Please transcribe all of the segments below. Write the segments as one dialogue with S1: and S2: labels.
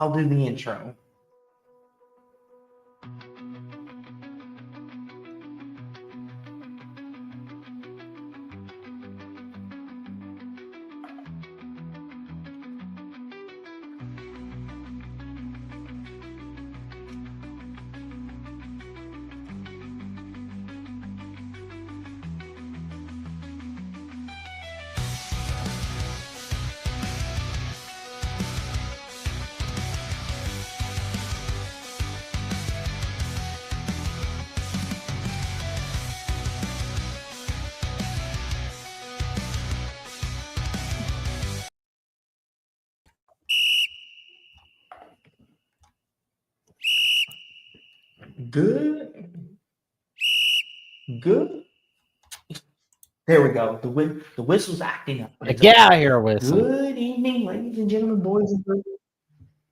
S1: I'll do the intro. Good. There we go. The whistle's acting up.
S2: Get out of here, whistle.
S1: Good evening, ladies and gentlemen, boys and girls.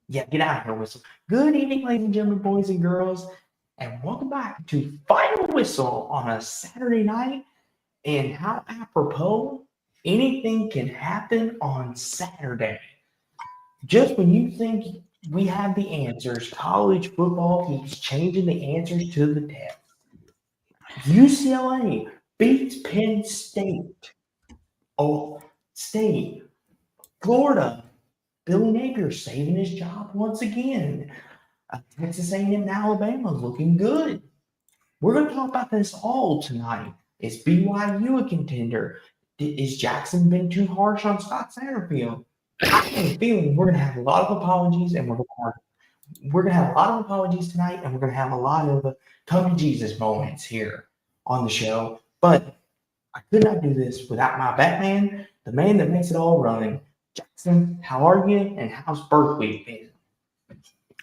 S1: Yeah, get out of here, whistle. Good evening, ladies and gentlemen, boys and girls, and welcome back to Final Whistle on a Saturday night. And how apropos, anything can happen on Saturday. Just when you think we have the answers, college football keeps changing the answers to the test. UCLA beats Penn State. Florida. Billy Napier saving his job once again. Texas A&M and Alabama looking good. We're going to talk about this all tonight. Is BYU a contender? Is Jackson been too harsh on Scott Satterfield? I have a feeling we're going to have a lot of apologies, and we're going to have a lot of apologies tonight, and we're going to have a lot of come to Jesus moments here on the show. But I could not do this without my Batman, the man that makes it all run. Jackson, how are you, and how's Berkeley been?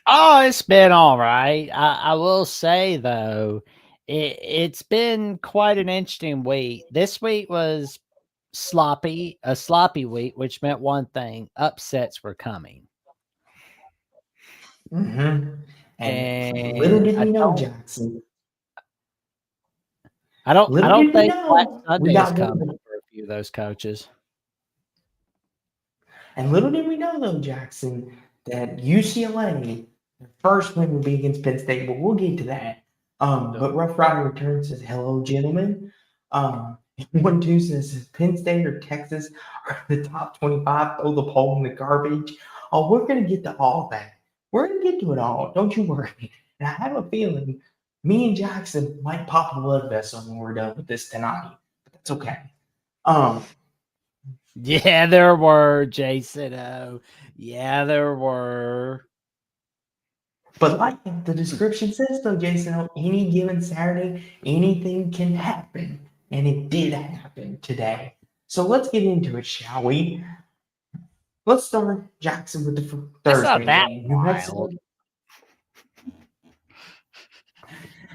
S2: Oh, it's been all right. I will say, though, it's been quite an interesting week. This week was a sloppy week, which meant one thing: upsets were coming.
S1: Mm-hmm. And little did we know, Jackson.
S2: I don't think Black Sunday is coming for a few of those coaches.
S1: And little did we know, though, Jackson, that UCLA, their first win will be against Penn State, but we'll get to that. But Rough Rider returns says, hello, gentlemen. 1-2 says, Penn State or Texas are the top 25, throw the poll in the garbage. Oh, we're going to get to all that. We're going to get to it all. Don't you worry. And I have a feeling me and Jackson might pop a blood vessel when we're done with this tonight. But that's okay.
S2: Yeah, there were, Jason. Oh, yeah, there were.
S1: But like the description says, though, Jason, any given Saturday, anything can happen. And it did happen today. So let's get into it, shall we? Let's start, Jackson, with the Thursday game. New Mexico.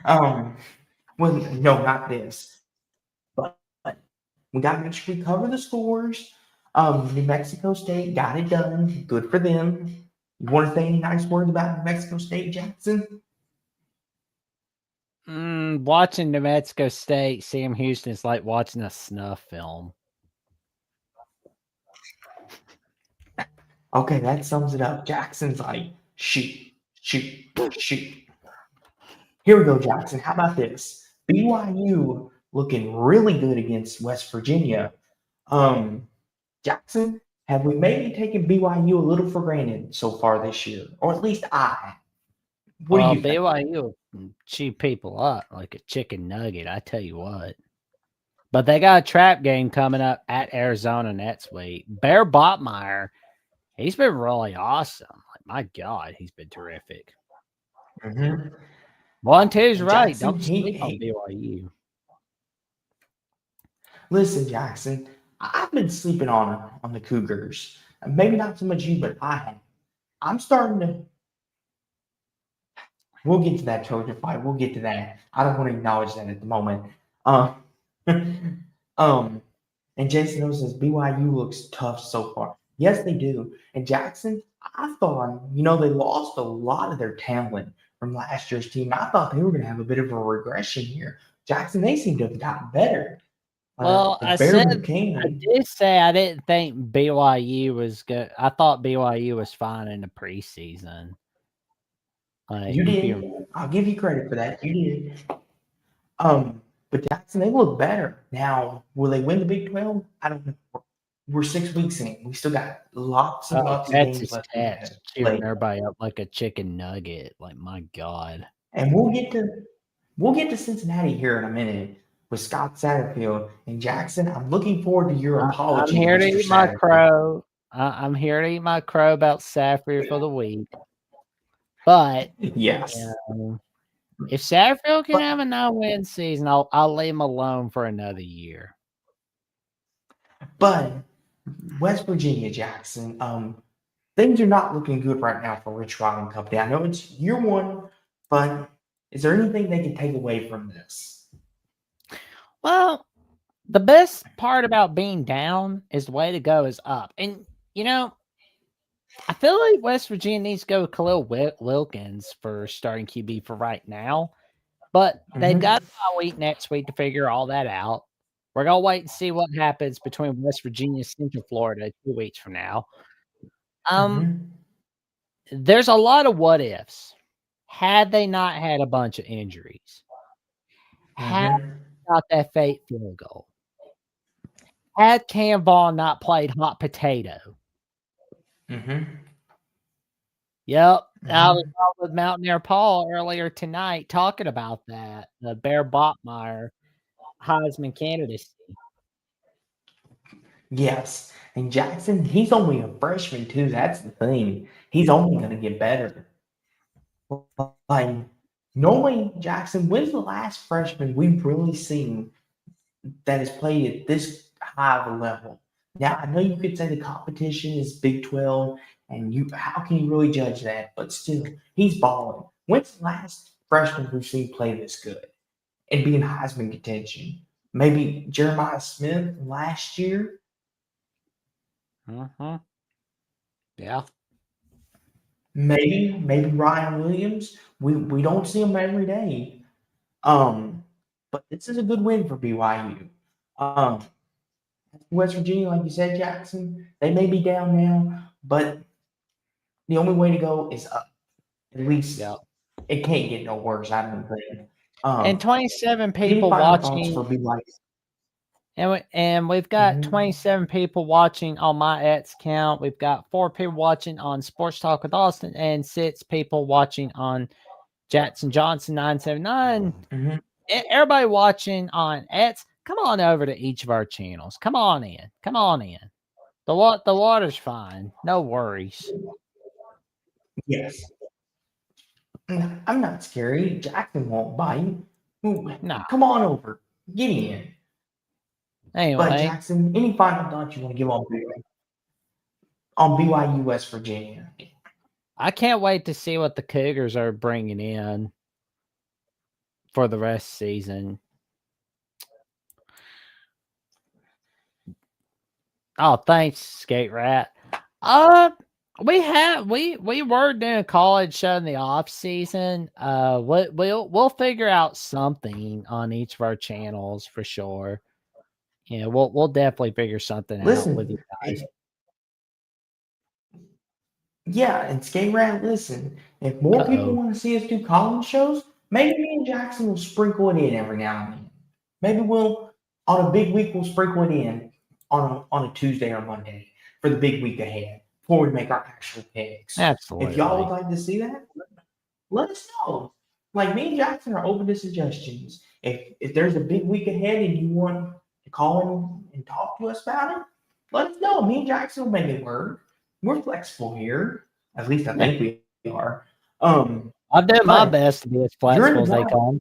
S1: Well, no, not this. But we got to make sure we cover the scores. New Mexico State got it done. Good for them. You want to say any nice words about New Mexico State, Jackson?
S2: Watching New Mexico State, Sam Houston is like watching a snuff film.
S1: Okay, that sums it up. Jackson's like, shoot. Here we go, Jackson. How about this? BYU looking really good against West Virginia. Jackson, have we maybe taken BYU a little for granted so far this year? Or at least I. What do you think?
S2: BYU will chew people up like a chicken nugget, I tell you what. But they got a trap game coming up at Arizona next week. Bear Botmeyer, he's been really awesome. Like, my God, he's been terrific.
S1: Mm-hmm.
S2: Monte's right. Don't sleep on BYU.
S1: Listen, Jackson, I've been sleeping on the Cougars. Maybe not so much you, but I have. I'm starting to. We'll get to that Trojan fight. We'll get to that. I don't want to acknowledge that at the moment. And Jason O says BYU looks tough so far. Yes, they do. And Jackson, I thought, they lost a lot of their talent from last year's team. I thought they were going to have a bit of a regression here. Jackson, they seem to have gotten better.
S2: Well,
S1: But Bear Buchanan,
S2: did say I didn't think BYU was good. I thought BYU was fine in the preseason.
S1: you
S2: If you
S1: did. I'll give you credit for that. You did. But Jackson, they look better. Now, will they win the Big 12? I don't know. We're 6 weeks in. We still got lots and lots of games
S2: Texas
S1: left to
S2: Tech's
S1: play.
S2: cheering everybody up like a chicken nugget. Like, my God.
S1: And we'll get to Cincinnati here in a minute with Scott Satterfield and Jackson. I'm looking forward to your apology,
S2: I'm here to
S1: Mr.
S2: eat my
S1: Satterfield.
S2: crow. I'm here to eat my crow about Sapphire for the week. But
S1: Yes.
S2: if Satterfield can
S1: But-
S2: have a 9-win season, I'll leave him alone for another year.
S1: But West Virginia, Jackson, things are not looking good right now for Rich Rod and Company. I know it's year one, but is there anything they can take away from this?
S2: Well, the best part about being down is the way to go is up. And, I feel like West Virginia needs to go with Khalil Wilkins for starting QB for right now. But they've got a week next week to figure all that out. We're going to wait and see what happens between West Virginia and Central Florida 2 weeks from now. There's a lot of what ifs. Had they not had a bunch of injuries, had not that fake field goal, had Cam Vaughn not played hot potato. Yep. I was out with Mountaineer Paul earlier tonight talking about that. The Bear Botmeyer Heisman candidacy.
S1: Yes. And Jackson, he's only a freshman too. That's the thing. He's only going to get better. Like, normally, Jackson, when's the last freshman we've really seen that has played at this high of a level? Now, I know you could say the competition is Big 12, and how can you really judge that? But still, he's balling. When's the last freshman we've seen play this good and be in Heisman contention? Maybe Jeremiah Smith last year?
S2: Yeah.
S1: Maybe Ryan Williams. We don't see him every day. But this is a good win for BYU. West Virginia, like you said, Jackson, they may be down now, but the only way to go is up. At least it can't get no worse, I don't think.
S2: And 27
S1: any
S2: people
S1: final thoughts
S2: watching.
S1: for BYU?
S2: And we've got 27 people watching on my X count. We've got 4 people watching on Sports Talk with Austin and 6 people watching on Jackson Johnson 979. Everybody watching on X, come on over to each of our channels. Come on in. Come on in. The water's fine. No worries.
S1: Yes. I'm not scary. Jackson won't bite.
S2: No.
S1: Come on over. Get in.
S2: Anyway.
S1: But Jackson, any final thoughts you want to give on BYU West Virginia?
S2: I can't wait to see what the Cougars are bringing in for the rest of the season. Oh, thanks, Skate Rat. We were doing a college show in the off season. We'll figure out something on each of our channels for sure. Yeah, we'll definitely figure something out with you guys.
S1: Yeah, and Skate Rat, listen, if more people want to see us do college shows, maybe me and Jackson will sprinkle it in every now and then. Maybe we'll, on a big week, we'll sprinkle it in on a Tuesday or Monday for the big week ahead before we make our actual picks.
S2: Absolutely.
S1: If y'all would like to see that, let us know. Like, me and Jackson are open to suggestions. If there's a big week ahead and you want to call in and talk to us about it, let us know. Me and Jackson will make it work. We're flexible here. At least I think we are.
S2: I'll do my best to be as flexible as they come.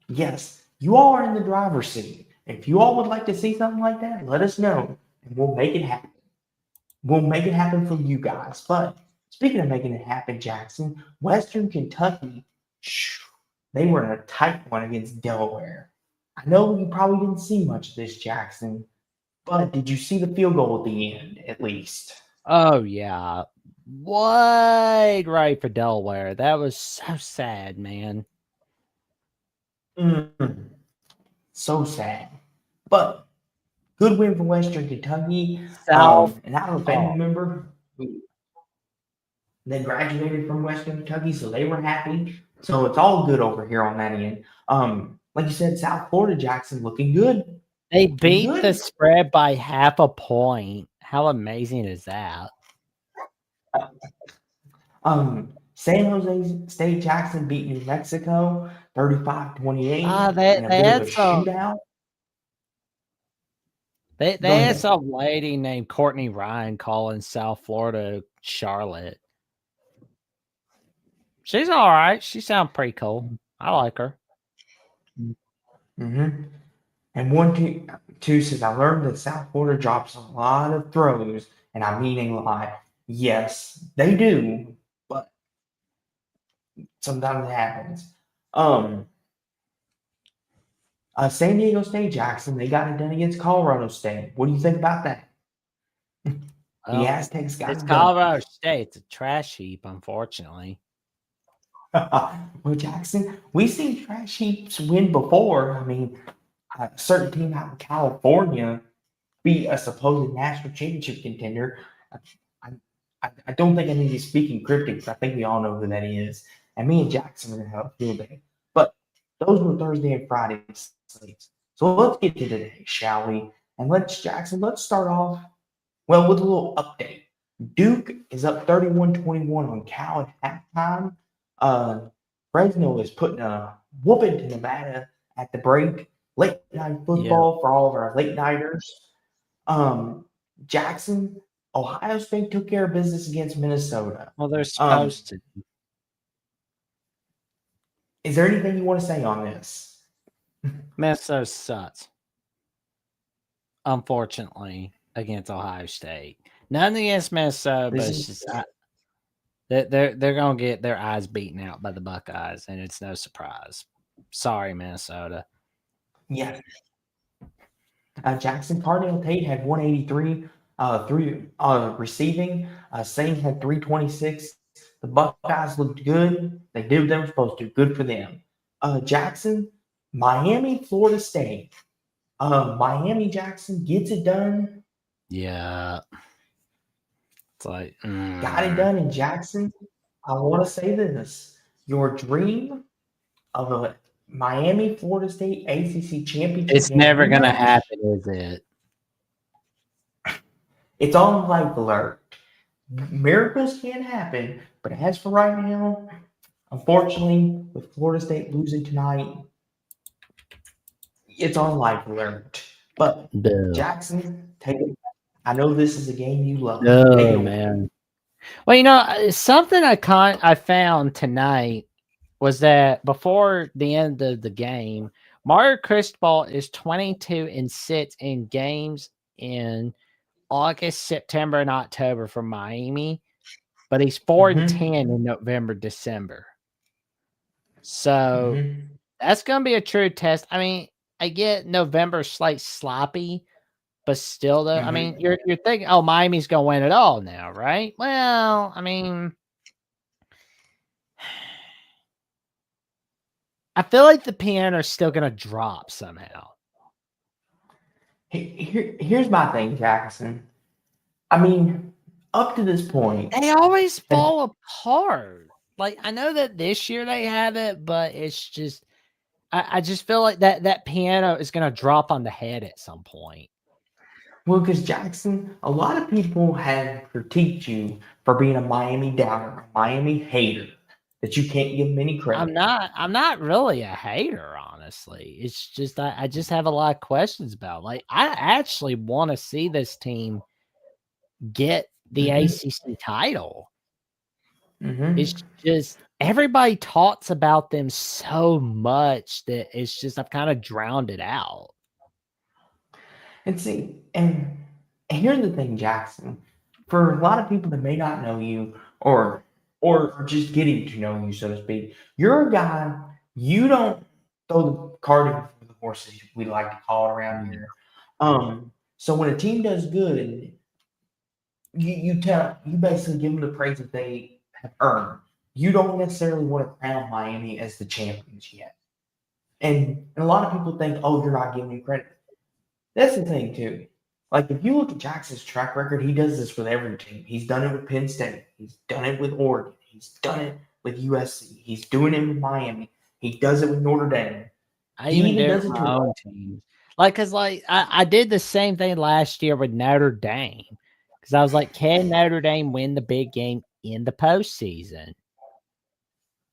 S1: Yes, you all are in the driver's seat. If you all would like to see something like that, let us know, and we'll make it happen. We'll make it happen for you guys. But speaking of making it happen, Jackson, Western Kentucky, they were in a tight one against Delaware. I know you probably didn't see much of this, Jackson, but did you see the field goal at the end, at least?
S2: Oh, yeah. Wide right for Delaware. That was so sad, man.
S1: So sad. But good win for Western Kentucky.
S2: South.
S1: And I have a family
S2: Oh,
S1: member who they graduated from Western Kentucky, so they were happy. So it's all good over here on that end. Like you said, South Florida, Jackson, looking good.
S2: they
S1: Looking
S2: beat the
S1: good.
S2: spread by half a point. How amazing is that?
S1: San Jose State Jackson beat New Mexico 35-28
S2: They
S1: in a
S2: they
S1: bit of a
S2: had some
S1: shootout. Go
S2: they had
S1: ahead.
S2: some lady named Courtney Ryan calling South Florida Charlotte. She's all right. She sounds pretty cool. I like her.
S1: Mm-hmm. And one, two says, I learned that South Florida drops a lot of throws, and I mean a lot. Yes, they do, but sometimes it happens. Um, San Diego State Jackson, they got it done against Colorado State. What do you think about that? The
S2: Well,
S1: Aztecs got
S2: it's
S1: it done.
S2: Colorado State. It's a trash heap, unfortunately.
S1: Well, Jackson, we've seen trash heaps win before. I mean, a certain team out in California beat a supposed national championship contender. I, I don't think I need to speak in cryptics. I think we all know who that is. And me and Jackson are going to have a field day. But those were Thursday and Friday slates. So let's get to today, shall we? And let's start off, well, with a little update. Duke is up 31-21 on Cal at halftime. Uh, Fresno is putting a whooping to Nevada at the break. Late night
S2: Yeah.
S1: football for all of our late nighters. Um, Jackson, Ohio State took care of business against Minnesota.
S2: Well, they're
S1: Um,
S2: supposed to.
S1: is there anything you want to say on this?
S2: Minnesota sucks. Unfortunately, against Ohio State. Nothing against Minnesota, but it's just they're gonna get their eyes beaten out by the Buckeyes, and it's no surprise. Sorry, Minnesota.
S1: Yeah. Jackson Cardinal Tate had 183 receiving. Sane had 326. The Buckeyes looked good. They did what they were supposed to. Good for them. Jackson, Miami, Florida State. Miami Jackson gets it done.
S2: Yeah. It's like
S1: Got it done in Jackson. I want to say this. Your dream of a Miami Florida State ACC championship
S2: it's
S1: game
S2: never gonna
S1: rematch,
S2: happen, is it?
S1: it's on life alert. Miracles can happen, but as for right now, unfortunately, with Florida State losing tonight, it's on life alert. But
S2: Duh.
S1: Jackson, take it. I know this is a game you love. Take it
S2: Oh
S1: away.
S2: man. Well, something I found tonight was that before the end of the game, Mario Cristobal is 22-6 in games in August, September, and October for Miami, but he's 4-10 in November, December. So that's gonna be a true test. I mean, I get November's slight sloppy, but still though, I mean, you're thinking, oh, Miami's gonna win it all now, right? Well, I mean, I feel like the piano is still gonna drop somehow.
S1: Here's my thing, Jackson. I mean, up to this point,
S2: They always fall apart. Like, I know that this year they have it, but it's just I just feel like that piano is gonna drop on the head at some point.
S1: well, because Jackson, a lot of people have critiqued you for being a Miami downer, a Miami hater, that you can't give them any credit.
S2: I'm not really a hater, honestly. It's just I just have a lot of questions about. Like, I actually want to see this team get the ACC title. It's just everybody talks about them so much that it's just I've kind of drowned it out.
S1: And see, and here's the thing, Jackson. For a lot of people that may not know you or just getting to know you, so to speak, you're a guy, you don't throw the cart in for the horses, we like to call it around here. So when a team does good, you basically give them the praise that they have earned. You don't necessarily want to crown Miami as the champions yet. And a lot of people think, oh, you're not giving him credit. That's the thing, too. Like, if you look at Jackson's track record, he does this with every team. He's done it with Penn State. He's done it with Oregon. He's done it with USC. He's doing it with Miami. He does it with Notre Dame.
S2: I
S1: He
S2: even
S1: even
S2: do it
S1: does
S2: with
S1: it
S2: my
S1: to
S2: own team. Like, cause like I did the same thing last year with Notre Dame. Cause I was like, can Notre Dame win the big game in the postseason?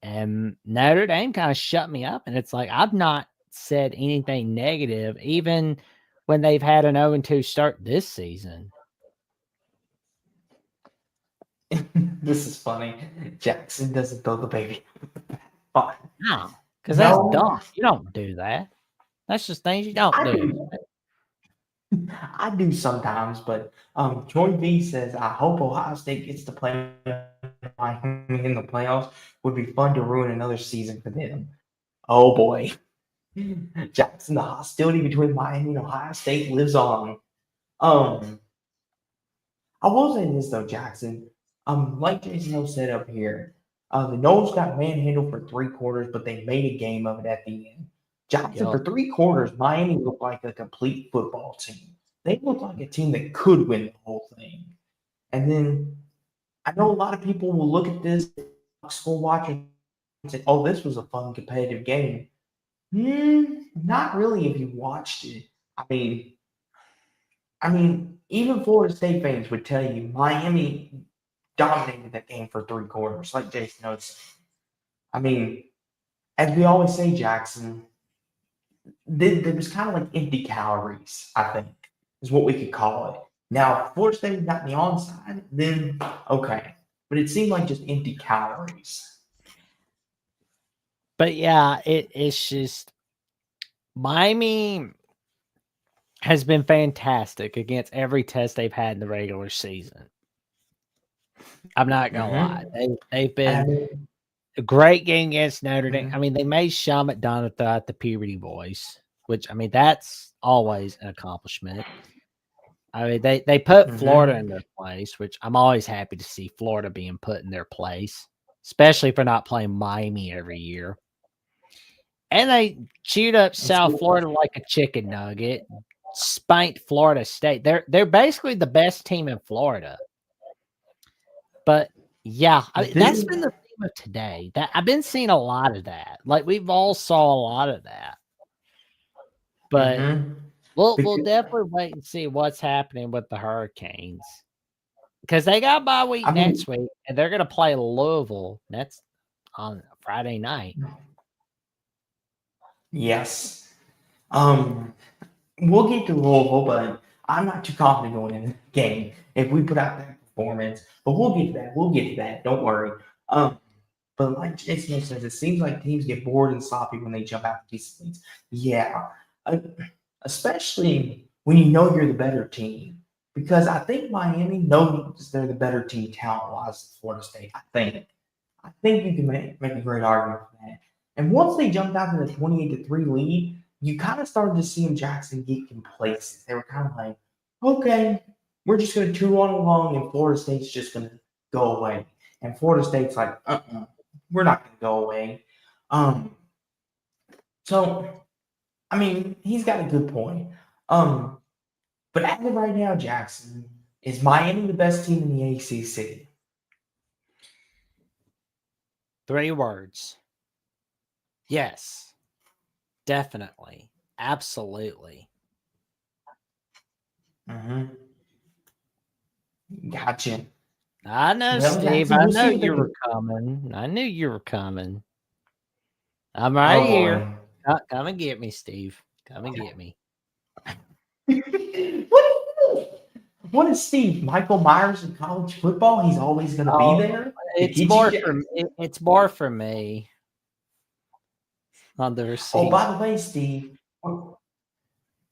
S2: And Notre Dame kind of shut me up. And it's like, I've not said anything negative, even when they've had an 0-2 start this season.
S1: This is funny. Jackson doesn't throw the baby. Fine.
S2: No, because that's dumb.
S1: No,
S2: You don't do that. That's just things you don't
S1: I
S2: do.
S1: do. I do sometimes, but Joy V says, I hope Ohio State gets to play Miami in the playoffs. Would be fun to ruin another season for them. Oh boy. Jackson, the hostility between Miami and Ohio State lives on. Um, I will say this though, Jackson. Like Jason O said up here, the Noles got manhandled for 3 quarters, but they made a game of it at the end. Jackson,
S2: Yup.
S1: for 3 quarters, Miami looked like a complete football team. They looked like a team that could win the whole thing. And then I know a lot of people will look at this score watch and say, "Oh, this was a fun competitive game." Not really if you watched it. I mean, even Florida State fans would tell you Miami dominated that game for 3 quarters, like Jason knows. I mean, as we always say, Jackson, there was kind of like empty calories, I think, is what we could call it. Now, if Florida State got the onside, then okay. But it seemed like just empty calories.
S2: But yeah, it's just Miami has been fantastic against every test they've had in the regular season. I'm not gonna lie.
S1: Mm-hmm.
S2: They've
S1: I
S2: been
S1: mean,
S2: a great game against Notre Dame. I
S1: mhm,
S2: mean, they made Sean McDonough throw out the puberty voice, which I mean that's always an accomplishment. I mean, they put Florida
S1: mhm.
S2: in their place, which I'm always happy to see Florida being put in their place, especially for not playing Miami every year. And they chewed up
S1: It's
S2: South
S1: good.
S2: Florida like a chicken nugget, spanked Florida State. They're basically the best team in Florida. But yeah, I mean,
S1: This
S2: that's
S1: is
S2: been the theme of today. That I've been seeing a lot of that. Like we've all saw a lot of that. But
S1: mm-hmm.
S2: we'll
S1: Because
S2: definitely wait and see what's happening with the Hurricanes. Because they got bye week
S1: I mean,
S2: next week and they're gonna play Louisville. That's on Friday night.
S1: yes. Um, we'll get to Louisville, but I'm not too confident going in the game if we put out that performance. But we'll get to that. We'll get to that. Don't worry. Um, but like Jason says, it seems like teams get bored and sloppy when they jump out to these things. Yeah, uh, especially when you know you're the better team. Because I think Miami knows they're the better team talent-wise than Florida State. I think you can make a great argument for that. And once they jumped out to the 28-3 lead, you kind of started to see Jackson get complacent. They were kind of like, okay, we're just going to chew on along, and Florida State's just going to go away. And Florida State's like, we're not going to go away. Um, so, I mean, he's got a good point. Um, but as of right now, Jackson, is Miami the best team in the ACC?
S2: 3 words. Yes. Definitely. Absolutely.
S1: Mm-hmm. Gotcha.
S2: I know,
S1: Well,
S2: Steve.
S1: Jackson,
S2: I
S1: we'll
S2: know
S1: see what they
S2: you were
S1: can.
S2: coming. I knew you were coming. I'm right
S1: Oh
S2: here.
S1: boy.
S2: Come and get me, Steve. Come and get me.
S1: What is Steve? Michael Myers in college football? He's always going to be
S2: Oh,
S1: there to get you, Jackson.
S2: it's more for me on the
S1: Oh,
S2: receipt.
S1: by the way, Steve,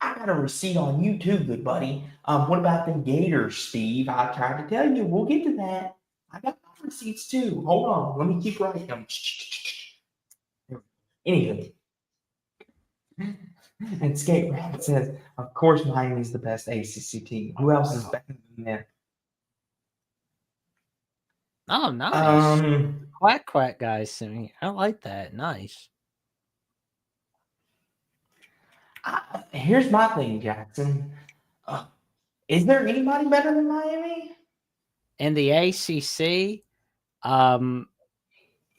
S1: I got a receipt on you too, good buddy. What about the Gators, Steve? I tried to tell you. We'll get to that. I got my receipts too. Hold on. Let me keep writing them. Anywho, and Skate Rat says, of course, Miami's the best ACC team. Who else is better than them?
S2: Oh, nice.
S1: Um,
S2: Quack quack guys sent me. I like that. Nice.
S1: Here's my thing, Jackson. Uh, is there anybody better than Miami?
S2: In the ACC, um,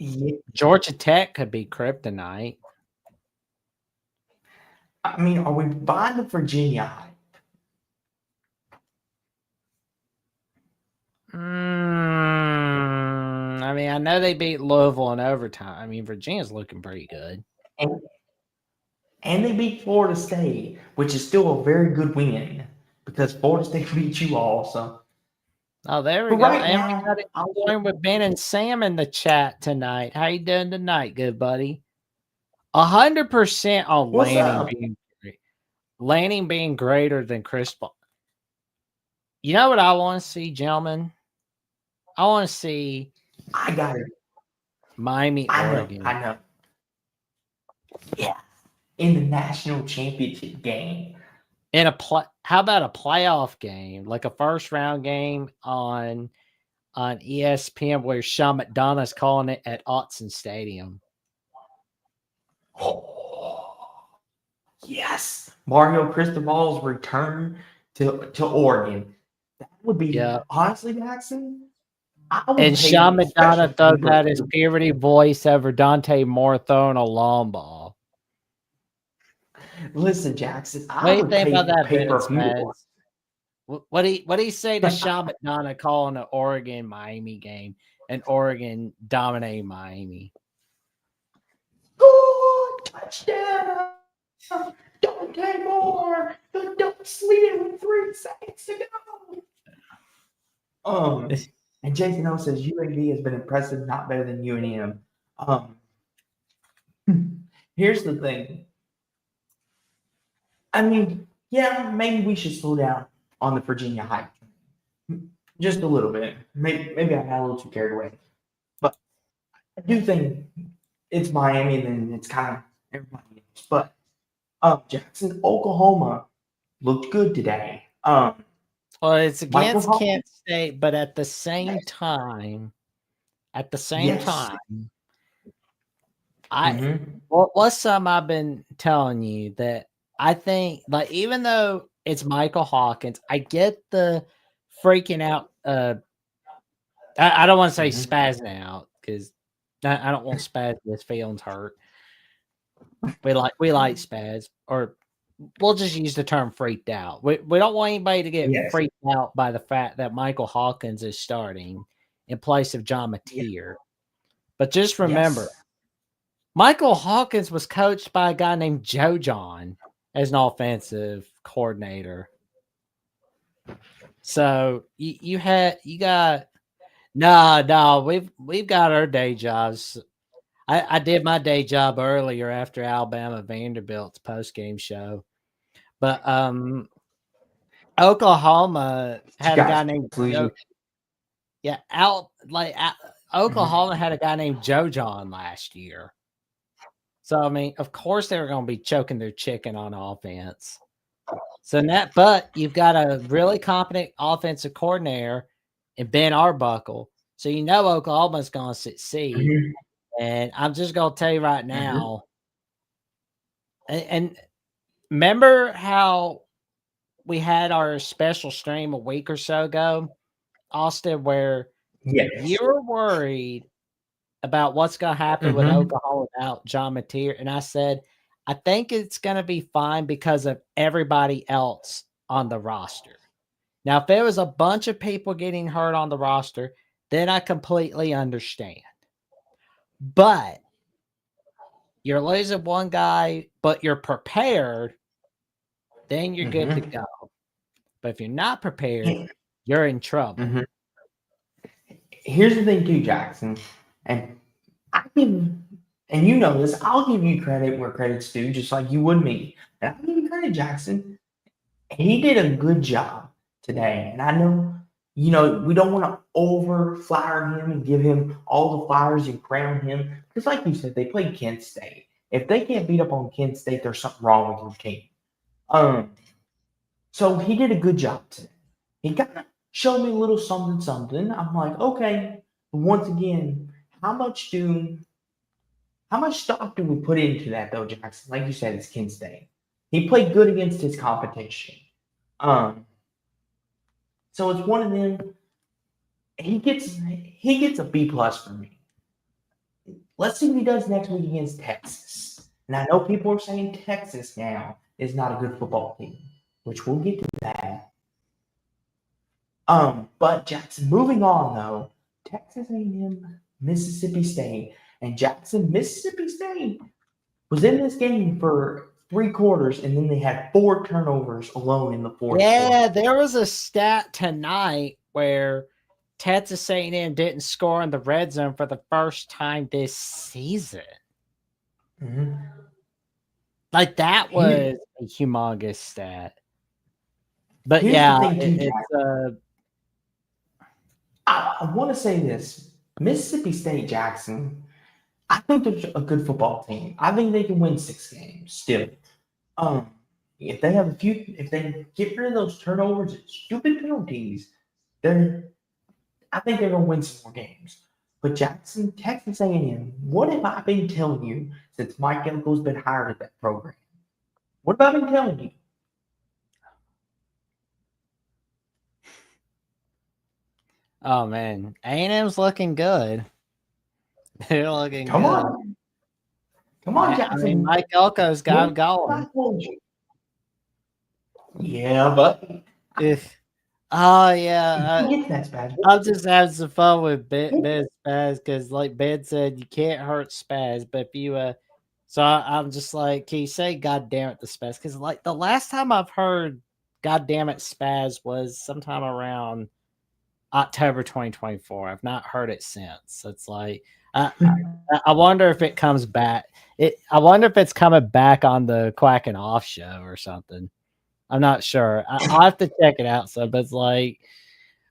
S1: Yeah,
S2: Georgia Tech could be kryptonite.
S1: I mean, are we buying the Virginia hype?
S2: I mean, I know they beat Louisville in overtime. I mean, Virginia's looking pretty good.
S1: And, and they beat Florida State, which is still a very good win because Florida State beat you all. So,
S2: Oh, there we
S1: but
S2: go.
S1: right
S2: And we
S1: now,
S2: got it joined with Ben and Sam in the chat tonight. How you doing tonight, good buddy? 100% on
S1: what's up?
S2: Lanning being greater than Chris Paul. You know what I want to see, gentlemen? I want to see
S1: I got it.
S2: Miami, Oregon.
S1: I know. Yeah, in the national championship game.
S2: In how about a playoff game, like a first round game on ESPN where Sean McDonough's calling it at Autzen Stadium?
S1: Oh, yes, Mario Cristobal's return to Oregon. That would be honestly, Jackson. I would
S2: And Sean
S1: pay special
S2: McDonough throws
S1: favor
S2: out his puberty voice over Dante Moore throwing a long ball.
S1: Listen, Jackson,
S2: What
S1: I
S2: do you
S1: would
S2: think about that,
S1: pay
S2: Ben
S1: for
S2: and
S1: a few to
S2: Spaz? What do you say to Sean McDonough calling the Oregon Miami game and Oregon dominating Miami?
S1: Good touchdown! Dante Moore, the dunk slid with 3 seconds to go. And Jason O says UND has been impressive, not better than UNM. Here's the thing. I mean, yeah, maybe we should slow down on the Virginia hype. Just a little bit. Maybe I got a little too carried away. But I do think it's Miami, and then it's kind of everybody else. But Jackson, Oklahoma looked good today.
S2: Well, it's against Kent State, but at the same time, what's something I've been telling you that I think, like, even though it's Michael Hawkins, I get the freaking out. I don't want to say spazzing out because I don't want Spaz with his feelings hurt. We like Spaz, or we'll just use the term freaked out. We don't want anybody to get freaked out by the fact that Michael Hawkins is starting in place of John Mateer. But just remember, Michael Hawkins was coached by a guy named Joe John as an offensive coordinator. So we've got our day jobs. I did my day job earlier after Alabama Vanderbilt's post game show, but Oklahoma had a guy named Joe. Yeah, Oklahoma had a guy named Joe John last year. So I mean, of course they were going to be choking their chicken on offense. So but you've got a really competent offensive coordinator in Ben Arbuckle, so you know Oklahoma's going to succeed. And I'm just going to tell you right now, and remember how we had our special stream a week or so ago, Austin, where you were worried about what's going to happen with Oklahoma without John Mateer. And I said, I think it's going to be fine because of everybody else on the roster. Now, if there was a bunch of people getting hurt on the roster, then I completely understand. But you're losing one guy, but you're prepared, then you're good to go. But if you're not prepared, you're in trouble.
S1: Here's the thing too, Jackson, and you know this, I'll give you credit where credit's due, just like you would me. And I'll give you credit, Jackson. He did a good job today. And I know, we don't want to over flower him and give him all the flowers and crown him. Because like you said, they played Kent State. If they can't beat up on Kent State, there's something wrong with your team. So he did a good job today. He kind of showed me a little something. I'm like, okay, but once again, how much stock do we put into that though, Jackson? Like you said, it's Kent State. He played good against his competition. So it's one of them. He gets a B+ for me. Let's see what he does next week against Texas. And I know people are saying Texas now is not a good football team, which we'll get to that. But Jackson, moving on though, Texas A&M, Mississippi State, and Jackson, Mississippi State was in this game for 3 quarters, and then they had 4 turnovers alone in the fourth
S2: Yeah,
S1: quarter.
S2: there was a stat tonight where Texas A&M didn't score in the red zone for the first time this season.
S1: Mm-hmm.
S2: Like that was a humongous stat. But
S1: Here's
S2: yeah,
S1: the thing too,
S2: it's
S1: I want to say this: Mississippi State, Jackson. I think they're a good football team. I think they can win 6 games still. If they get rid of those turnovers and stupid penalties, I think they're gonna win some more games. But Jackson, Texas A&M, what have I been telling you since Mike Elko's been hired at that program? What have I been telling you?
S2: oh man, A&M's looking good. They're looking
S1: Come
S2: good.
S1: on,
S2: I
S1: Jackson.
S2: mean, Mike Elko's got him
S1: I
S2: going.
S1: told you. Yeah, but
S2: Oh yeah,
S1: get that Spaz.
S2: I'm just having some fun with Ben Spaz because, like Ben said, you can't hurt Spaz. But if you, so I'm just like, can you say "God damn it" to Spaz? Because like the last time I've heard "God damn it" Spaz was sometime around October 2024. I've not heard it since. It's like I wonder if it comes back. I wonder if it's coming back on the Quacking Off show or something. I'm not sure. I'll have to check it out. So, but it's like,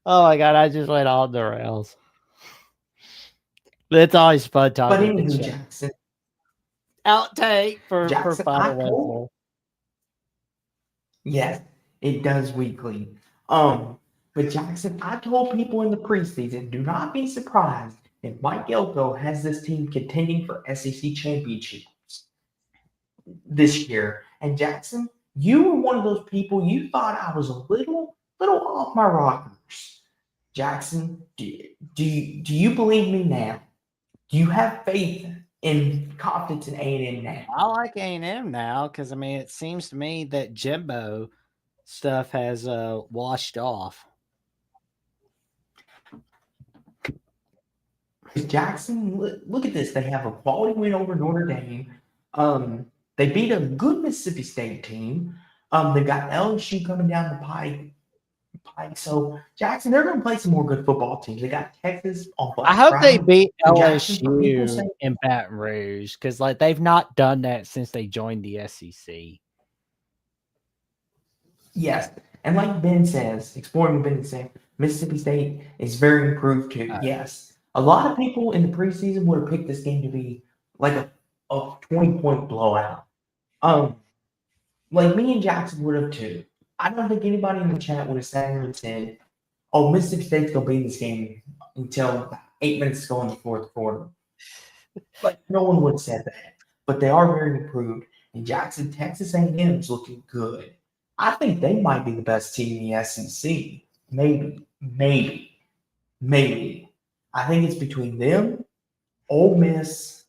S2: oh my god, I just went on the rails. But it's always fun
S1: But
S2: talking to
S1: anywho,
S2: Chad.
S1: Jackson,
S2: Outtake for
S1: Jackson,
S2: Final Whistle.
S1: yes, it does weekly. But Jackson, I told people in the preseason, do not be surprised if Mike Elko has this team contending for SEC championships this year. And Jackson, you were one of those people. You thought I was a little off my rockers. Jackson, do you believe me now? Do you have faith and confidence in A&M now?
S2: I like A&M now because I mean, it seems to me that Jimbo stuff has washed off.
S1: Jackson, look at this. They have a quality win over Notre Dame. They beat a good Mississippi State team. They've got LSU coming down the pike. So Jackson, they're going to play some more good football teams. They got Texas on Black
S2: I hope
S1: Friday.
S2: they beat
S1: So Jackson, for people
S2: LSU
S1: saying,
S2: in Baton Rouge because like they've not done that since they joined the SEC.
S1: yes, and like Ben says, exploring Ben saying, Mississippi State is very improved too. Yes, a lot of people in the preseason would have picked this game to be like a 20-point blowout. Like me and Jackson would have too. I don't think anybody in the chat would have sat here and said, "Oh, Mississippi State's gonna be in this game until 8 minutes to go in the fourth quarter." But no one would have said that. But they are very improved, and Jackson, Texas A&M is looking good. I think they might be the best team in the SEC. Maybe. I think it's between them, Ole Miss,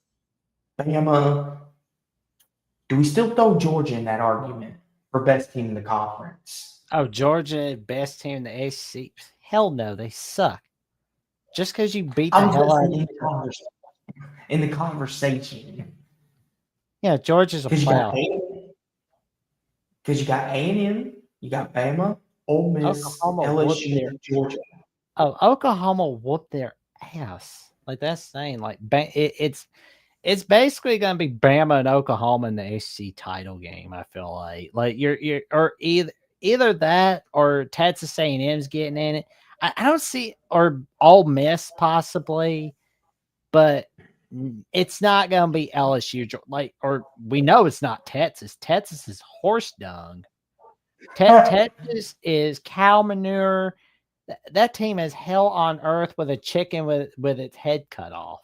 S1: Bama. Do we still throw Georgia in that argument for best team in the conference?
S2: Oh, Georgia, best team in the ACC. Hell no, they suck. Just because you beat the hell out of them.
S1: In the conversation.
S2: Yeah, Georgia's a playoff.
S1: Because you got A&M, you got Bama, Ole Miss,
S2: Oklahoma
S1: LSU, and Georgia.
S2: Oh, Oklahoma whooped their ass. Like that's saying, like it's basically going to be Bama and Oklahoma in the ACC title game. I feel like you're or either that or Texas A&M's getting in it. I don't see or Ole Miss possibly, but it's not going to be LSU. Like or we know it's not Texas. Texas is horse dung. Texas is cow manure. That team is hell on earth with a chicken with its head cut off.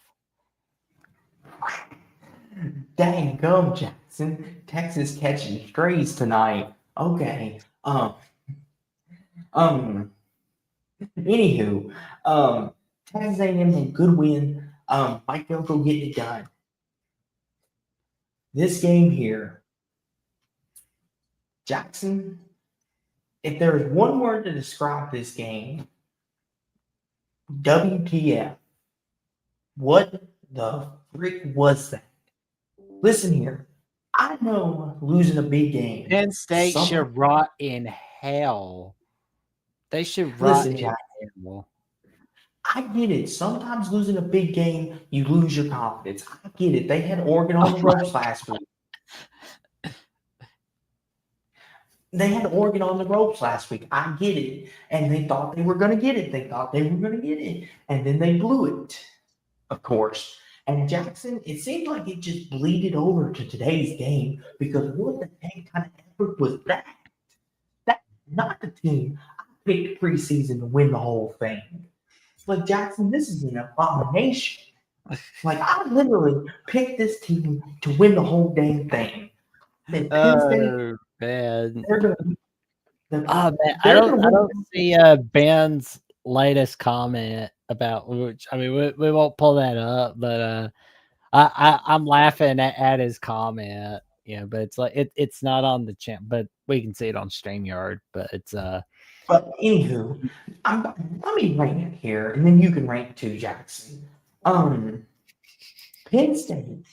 S1: Dang gum, Jackson. Texas catching strays tonight. Okay. Um. Anywho, Texas A&M had a good win. Mike Elko getting it done. This game here, Jackson. If there is one word to describe this game, WTF. What the frick was that? Listen here. I know losing a big game.
S2: Penn State should rot in hell. They should rot
S1: Listen,
S2: in
S1: Jack.
S2: hell.
S1: I get it. Sometimes losing a big game, you lose your confidence. I get it. They had Oregon on the ropes last week. They had Oregon on the ropes last week. I get it. And they thought they were going to get it. They thought they were going to get it. And then they blew it, of course. And Jackson, it seemed like it just bleeded over to today's game because what the heck kind of effort was that? That's not the team I picked preseason to win the whole thing. Like, Jackson, this is an abomination. Like, I literally picked this team to win the whole damn thing. Then Penn State,
S2: Oh man.
S1: they're going to.
S2: Oh man, I don't see Ben's latest comment about which. I mean, we won't pull that up, but I'm laughing at his comment. Yeah, but it's like it's not on the channel, but we can see it on StreamYard. But it's
S1: But anywho, let me rank it here, and then you can rank too, Jackson. Penn State,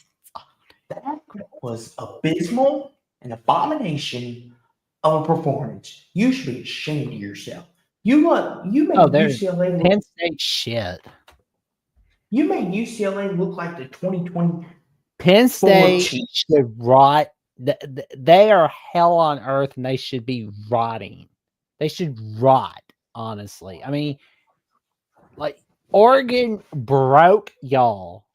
S1: that was abysmal, an abomination of a performance. You should be ashamed of yourself. You made UCLA look,
S2: Penn State shit.
S1: You made UCLA look like the 2020
S2: Penn State should rot. They are hell on earth, and they should be rotting. They should rot, honestly. I mean, like, Oregon broke y'all.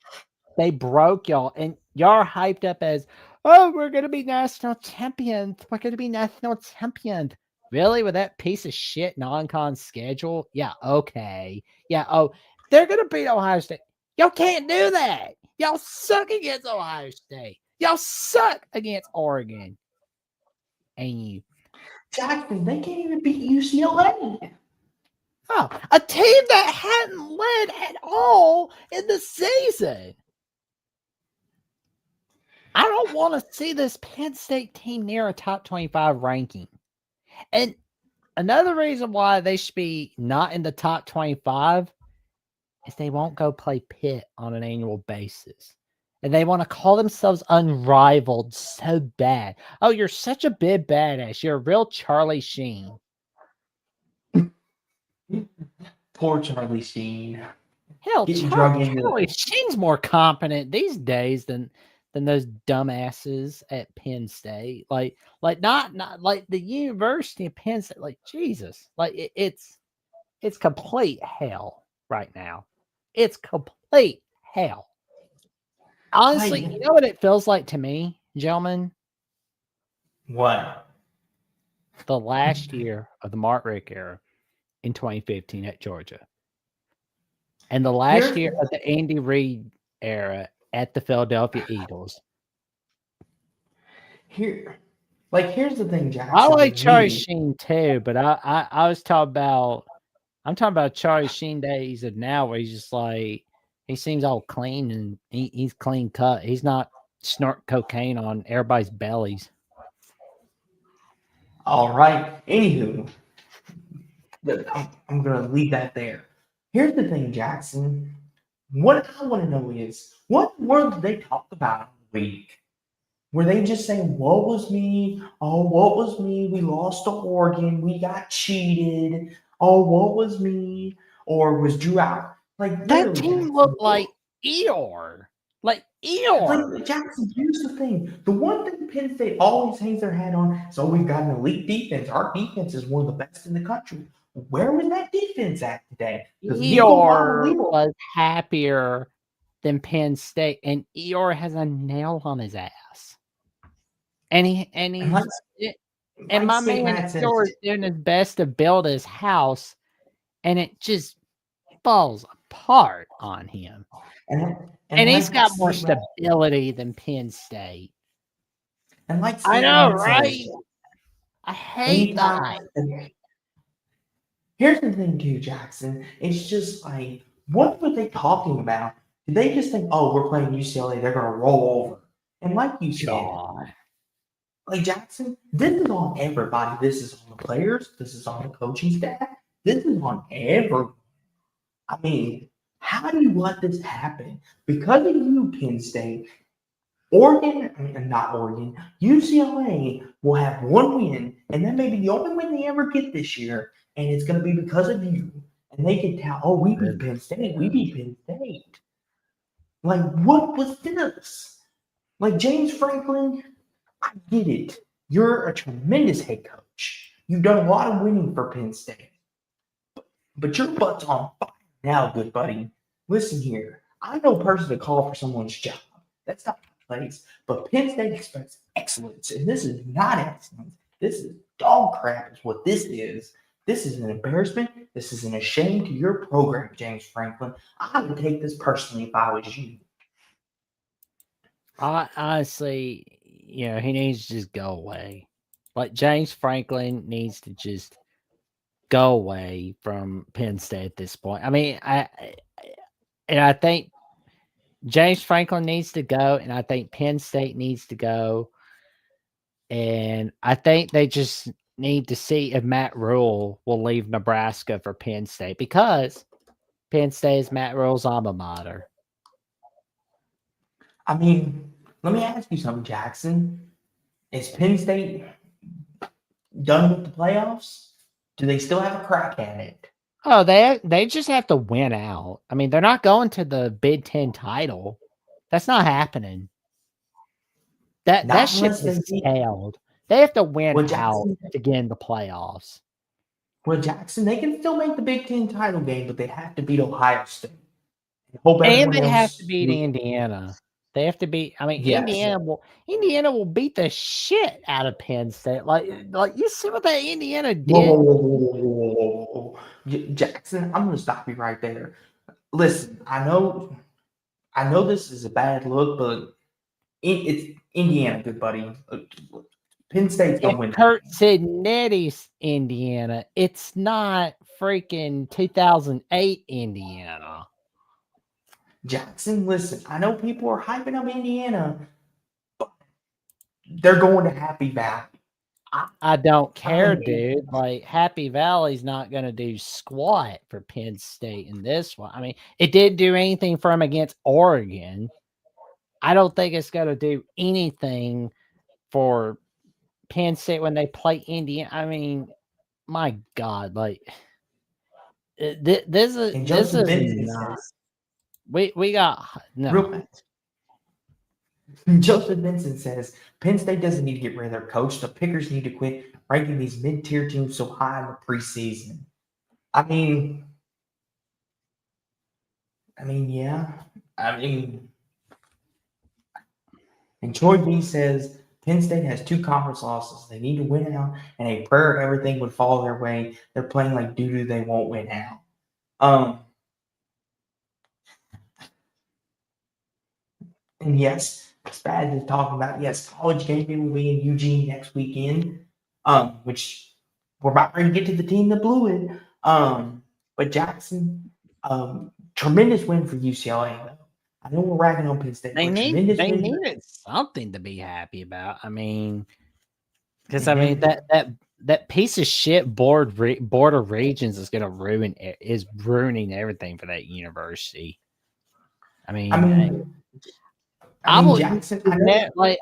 S2: They broke y'all, and y'all are hyped up as, oh, we're going to be national champions. We're going to be national champions. Really? With that piece of shit non-con schedule? Yeah, okay. Yeah, oh, they're going to beat Ohio State. Y'all can't do that. Y'all suck against Ohio State. Y'all suck against Oregon. And you.
S1: Jackson, they can't even beat UCLA.
S2: Oh, a team that hadn't led at all in the season. I don't want to see this Penn State team near a top 25 ranking. And another reason why they should be not in the top 25 is they won't go play Pitt on an annual basis. And they want to call themselves unrivaled so bad. Oh, you're such a big badass. You're a real Charlie Sheen.
S1: Poor Charlie Sheen.
S2: Hell, Charlie Sheen's more competent these days than those dumbasses at Penn State. Like not like the University of Penn State. Like, Jesus, like it's complete hell right now. It's complete hell. Honestly, you know what it feels like to me, gentlemen?
S1: What?
S2: The last year of the Mark Richt era in 2015 at Georgia. And the last year of the Andy Reid era at the Philadelphia Eagles.
S1: Here's the thing, Jackson.
S2: I like Charlie Sheen too, but I was talking about, I'm talking about Charlie Sheen days of now, where he's just like, he seems all clean and he's clean cut. He's not snorting cocaine on everybody's bellies.
S1: All right. Anywho, I'm gonna leave that there. Here's the thing, Jackson. What I want to know is, what word did they talk about all week? Were they just saying, "What was me? Oh, what was me? We lost to Oregon. We got cheated. Oh, what was me?" Or was Drew out? Like,
S2: that team looked like Eeyore. Like Eeyore.
S1: Like, Jackson, here's the thing. The one thing Penn State always hangs their hat on is, oh, we've got an elite defense. Our defense is one of the best in the country. Where was that defense at today?
S2: Eeyore was happier than Penn State, and Eeyore has a nail on his ass. And my man Eeyore is doing his best to build his house, and it just falls apart on him.
S1: And
S2: And he's
S1: like
S2: got more
S1: State Rep,
S2: stability than Penn State.
S1: and like
S2: I
S1: State
S2: know,
S1: Rep
S2: right?
S1: says,
S2: I hate
S1: anytime.
S2: that.
S1: Here's the thing, too, Jackson. It's just like, what were they talking about? Did they just think, oh, we're playing UCLA, they're gonna roll over? And like you said,
S2: God.
S1: like Jackson, this is on everybody. This is on the players. This is on the coaching staff. This is on everyone. I mean, how do you let this happen? Because of you, Penn State, Oregon, I mean, not Oregon, UCLA will have one win, and that may be the only win they ever get this year, and it's going to be because of you. And they can tell, oh, we beat Penn State. We beat Penn State. Like, what was this? Like, James Franklin, I get it. You're a tremendous head coach. You've done a lot of winning for Penn State. But your butt's on fire now, good buddy. Listen here. I'm no person to call for someone's job. That's not my place. But Penn State expects excellence, and this is not excellence. This is dog crap, is what this is. This is an embarrassment. This is an shame to your program, James Franklin. I would take this personally if I was you.
S2: Honestly, he needs to just go away. Like James Franklin needs to just go away from Penn State at this point. I mean, I think James Franklin needs to go, and I think Penn State needs to go, and I think they just need to see if Matt Rule will leave Nebraska for Penn State, because Penn State is Matt Rule's alma mater.
S1: I mean, let me ask you something, Jackson. Is Penn State done with the playoffs? Do they still have a crack at it?
S2: Oh, they just have to win out. I mean, they're not going to the Big Ten title. That's not happening. That
S1: Not
S2: ship
S1: unless they
S2: has
S1: beat.
S2: sailed. They have to win
S1: Well,
S2: out
S1: Jackson,
S2: to get in the playoffs.
S1: they can still make the Big Ten title game, but they have to beat Ohio State. Hope
S2: And
S1: everyone
S2: they have to
S1: else.
S2: beat Indiana. They have to beat. I mean,
S1: Yes.
S2: Indiana will beat the shit out of Penn State. Like you see what that Indiana did.
S1: Whoa. Jackson, I'm going to stop you right there. Listen, I know this is a bad look, but it's Indiana, good buddy. Penn State's going to win.
S2: Kurt Sidnetti's Indiana. It's not freaking 2008 Indiana.
S1: Jackson, listen, I know people are hyping up Indiana, but they're going to Happy Valley.
S2: I don't care, dude. Like, Happy Valley's not going to do squat for Penn State in this one. I mean, it didn't do anything for them against Oregon. I don't think it's going to do anything for Penn State when they play Indiana. I mean, my God, like this is not.
S1: Says,
S2: we got no.
S1: Real Joseph Benson says Penn State doesn't need to get rid of their coach. The Pickers need to quit ranking these mid-tier teams so high in the preseason. I mean, yeah. And Troy B says Penn State has 2 conference losses. They need to win out, and a prayer everything would fall their way. They're playing like doo-doo. They won't win out. And yes, Spaz is talking about, yes, College Game Day will be in Eugene next weekend, which we're about ready to get to the team that blew it. But Jackson, tremendous win for UCLA, though. I know we're ragging on Penn State.
S2: They needed something to be happy about. I mean, because I mean that piece of shit board of regents is ruining everything for that university. I mean,
S1: Jackson,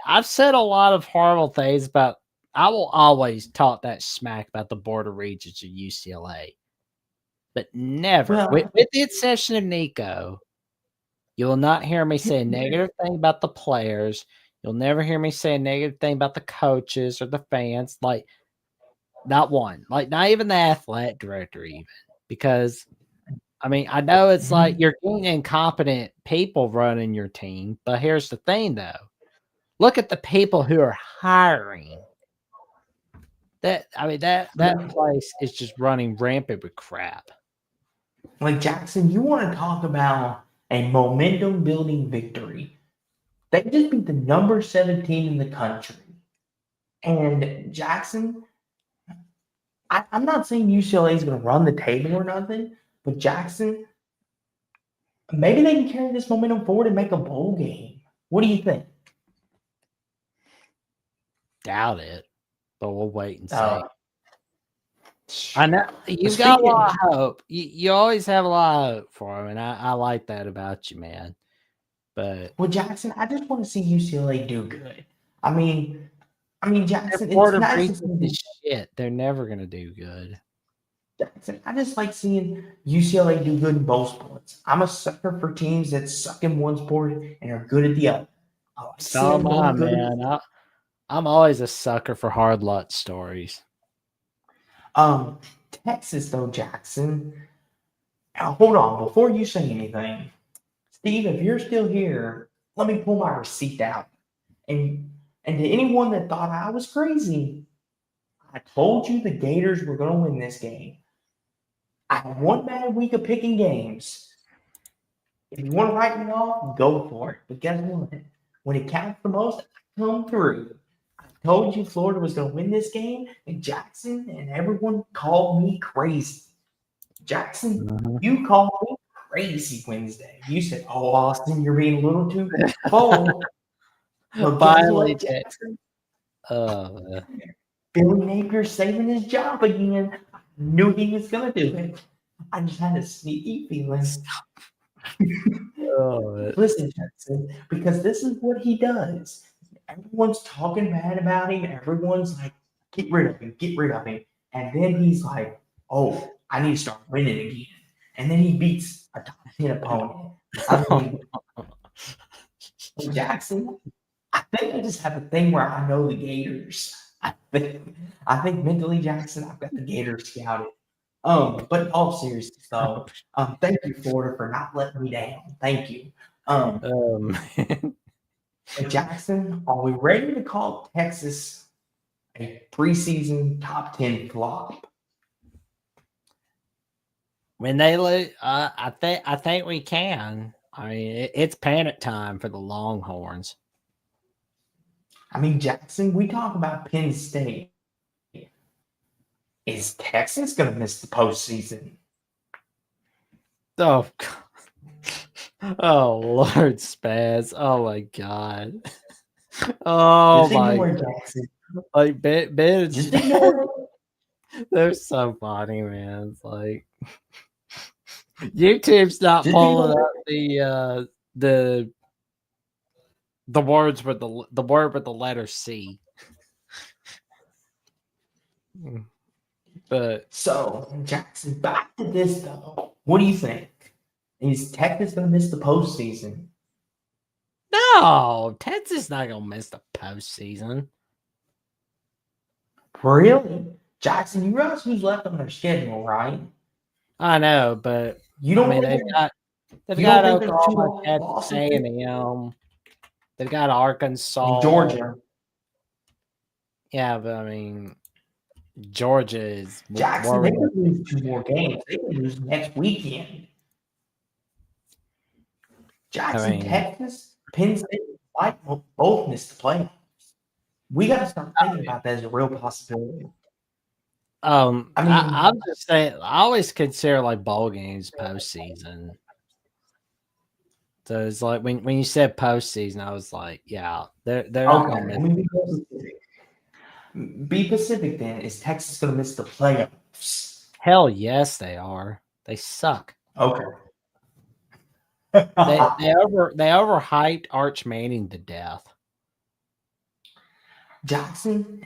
S2: I've said a lot of horrible things about. I will always talk that smack about the board of regents of UCLA, but never, with the exception of Nico, you will not hear me say a negative thing about the players. You'll never hear me say a negative thing about the coaches or the fans. Like, not one. Like, not even the athletic director, even. Because, I mean, I know it's like you're getting incompetent people running your team, but here's the thing, though. Look at the people who are hiring. That place is just running rampant with crap.
S1: Like, Jackson, you want to talk about a momentum building victory. They just beat the number 7 team in the country. And Jackson, I'm not saying UCLA is going to run the table or nothing, but Jackson, maybe they can carry this momentum forward and make a bowl game. What do you think?
S2: Doubt it, but we'll wait and see.
S1: Uh,
S2: I know you've got a lot of hope. You always have a lot of hope for him, and I like that about you, man. But
S1: well, Jackson, I just want to see UCLA do good. I mean, Jackson, it's
S2: Florida
S1: nice to
S2: beats
S1: see
S2: this shit. They're never gonna do good.
S1: Jackson. I just like seeing UCLA do good in both sports. I'm a sucker for teams that suck in one sport and are good at the other. I like
S2: So
S1: seeing
S2: am I,
S1: them good.
S2: man. I'm always a sucker for hard luck stories.
S1: Texas though, Jackson. Now, hold on, before you say anything, Steve, if you're still here, let me pull my receipt out. And to anyone that thought I was crazy, I told you the Gators were going to win this game. I had one bad week of picking games. If you want to write me off, go for it. But guess what? When it counts the most, I come through. I told you Florida was going to win this game, and Jackson and everyone called me crazy. Jackson, you called me crazy Wednesday. You said, "Oh, Austin, you're being a little too bold." But guess what, Jackson? Billy Napier's saving his job again. I knew he was going to do it. I just had a sneaky feeling. Listen, Jackson, because this is what he does. Everyone's talking bad about him. Everyone's like, get rid of him, get rid of him. And then he's like, oh, I need to start winning again. And then he beats a top 10 opponent. I mean, Jackson, I think I just have a thing where I know the Gators. I think mentally, Jackson, I've got the Gators scouted. But in all seriousness, though, thank you, Florida, for not letting me down. Thank you. Jackson, are we ready to call Texas a preseason top 10 flop?
S2: When they lose, I think we can. I mean, it's panic time for the Longhorns.
S1: I mean, Jackson, we talk about Penn State. Is Texas going to miss the postseason?
S2: Oh, God. Oh, Lord Spaz. Oh, my God. Oh, my God.
S1: Jackson.
S2: Like, Ben
S1: just ignore it.
S2: They're so funny, man. It's like YouTube's not pulling up the words with the word with the letter C. But
S1: so, Jackson, back to this though. What do you think? Is Texas going to miss the postseason?
S2: No, Texas not going to miss the postseason.
S1: Really? Jackson, you realize who's left on their schedule, right?
S2: I know, but
S1: you don't.
S2: I mean, they've got Oklahoma, Texas A&M. They've got Arkansas,
S1: and Georgia.
S2: Yeah, but I mean, Georgia is
S1: Jackson. They could lose 2 more games. They could lose next weekend. Jackson, Texas, Penn State might both miss the playoffs. We got to start thinking about that as a real possibility.
S2: I mean, I'm just saying, I always consider like bowl games postseason. So it's like when you said postseason, I was like, yeah, they're not going to miss.
S1: Be Pacific then. Is Texas going to miss the playoffs?
S2: Hell yes, they are. They suck.
S1: Okay.
S2: they overhyped Arch Manning to death.
S1: Jackson,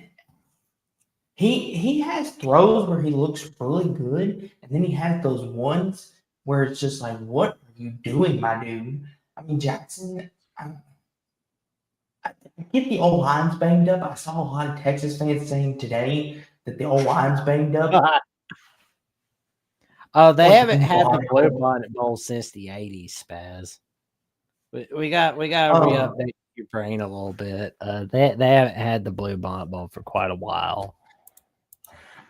S1: he has throws where he looks really good, and then he has those ones where it's just like, what are you doing, my dude? I mean, Jackson, I get the old line's banged up. I saw a lot of Texas fans saying today that the old line's banged up.
S2: Oh, they haven't had the Blue Bonnet Bowl since the 80s, Spaz. We got to re-update your brain a little bit. They haven't had the Blue Bonnet Bowl for quite a while.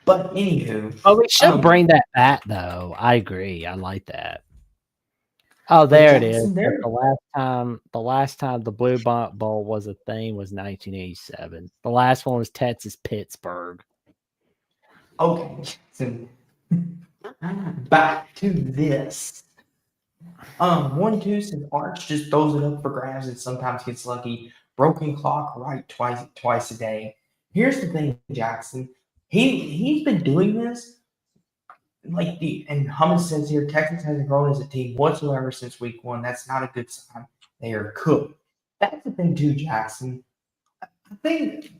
S1: But anywho,
S2: we should bring that back though. I agree. I like that. Oh,
S1: But
S2: there it is.
S1: Jackson,
S2: But
S1: there.
S2: the last time the Blue Bowl was a thing was 1987. The last one was Texas Pittsburgh.
S1: Okay, Jackson. Back to this. 1-2 says Arch just throws it up for grabs and sometimes gets lucky. Broken clock right twice a day. Here's the thing, Jackson. He's been doing this and Hummus says here, Texas hasn't grown as a team whatsoever since week 1. That's not a good sign. They are cooked. That's the thing too, Jackson. I think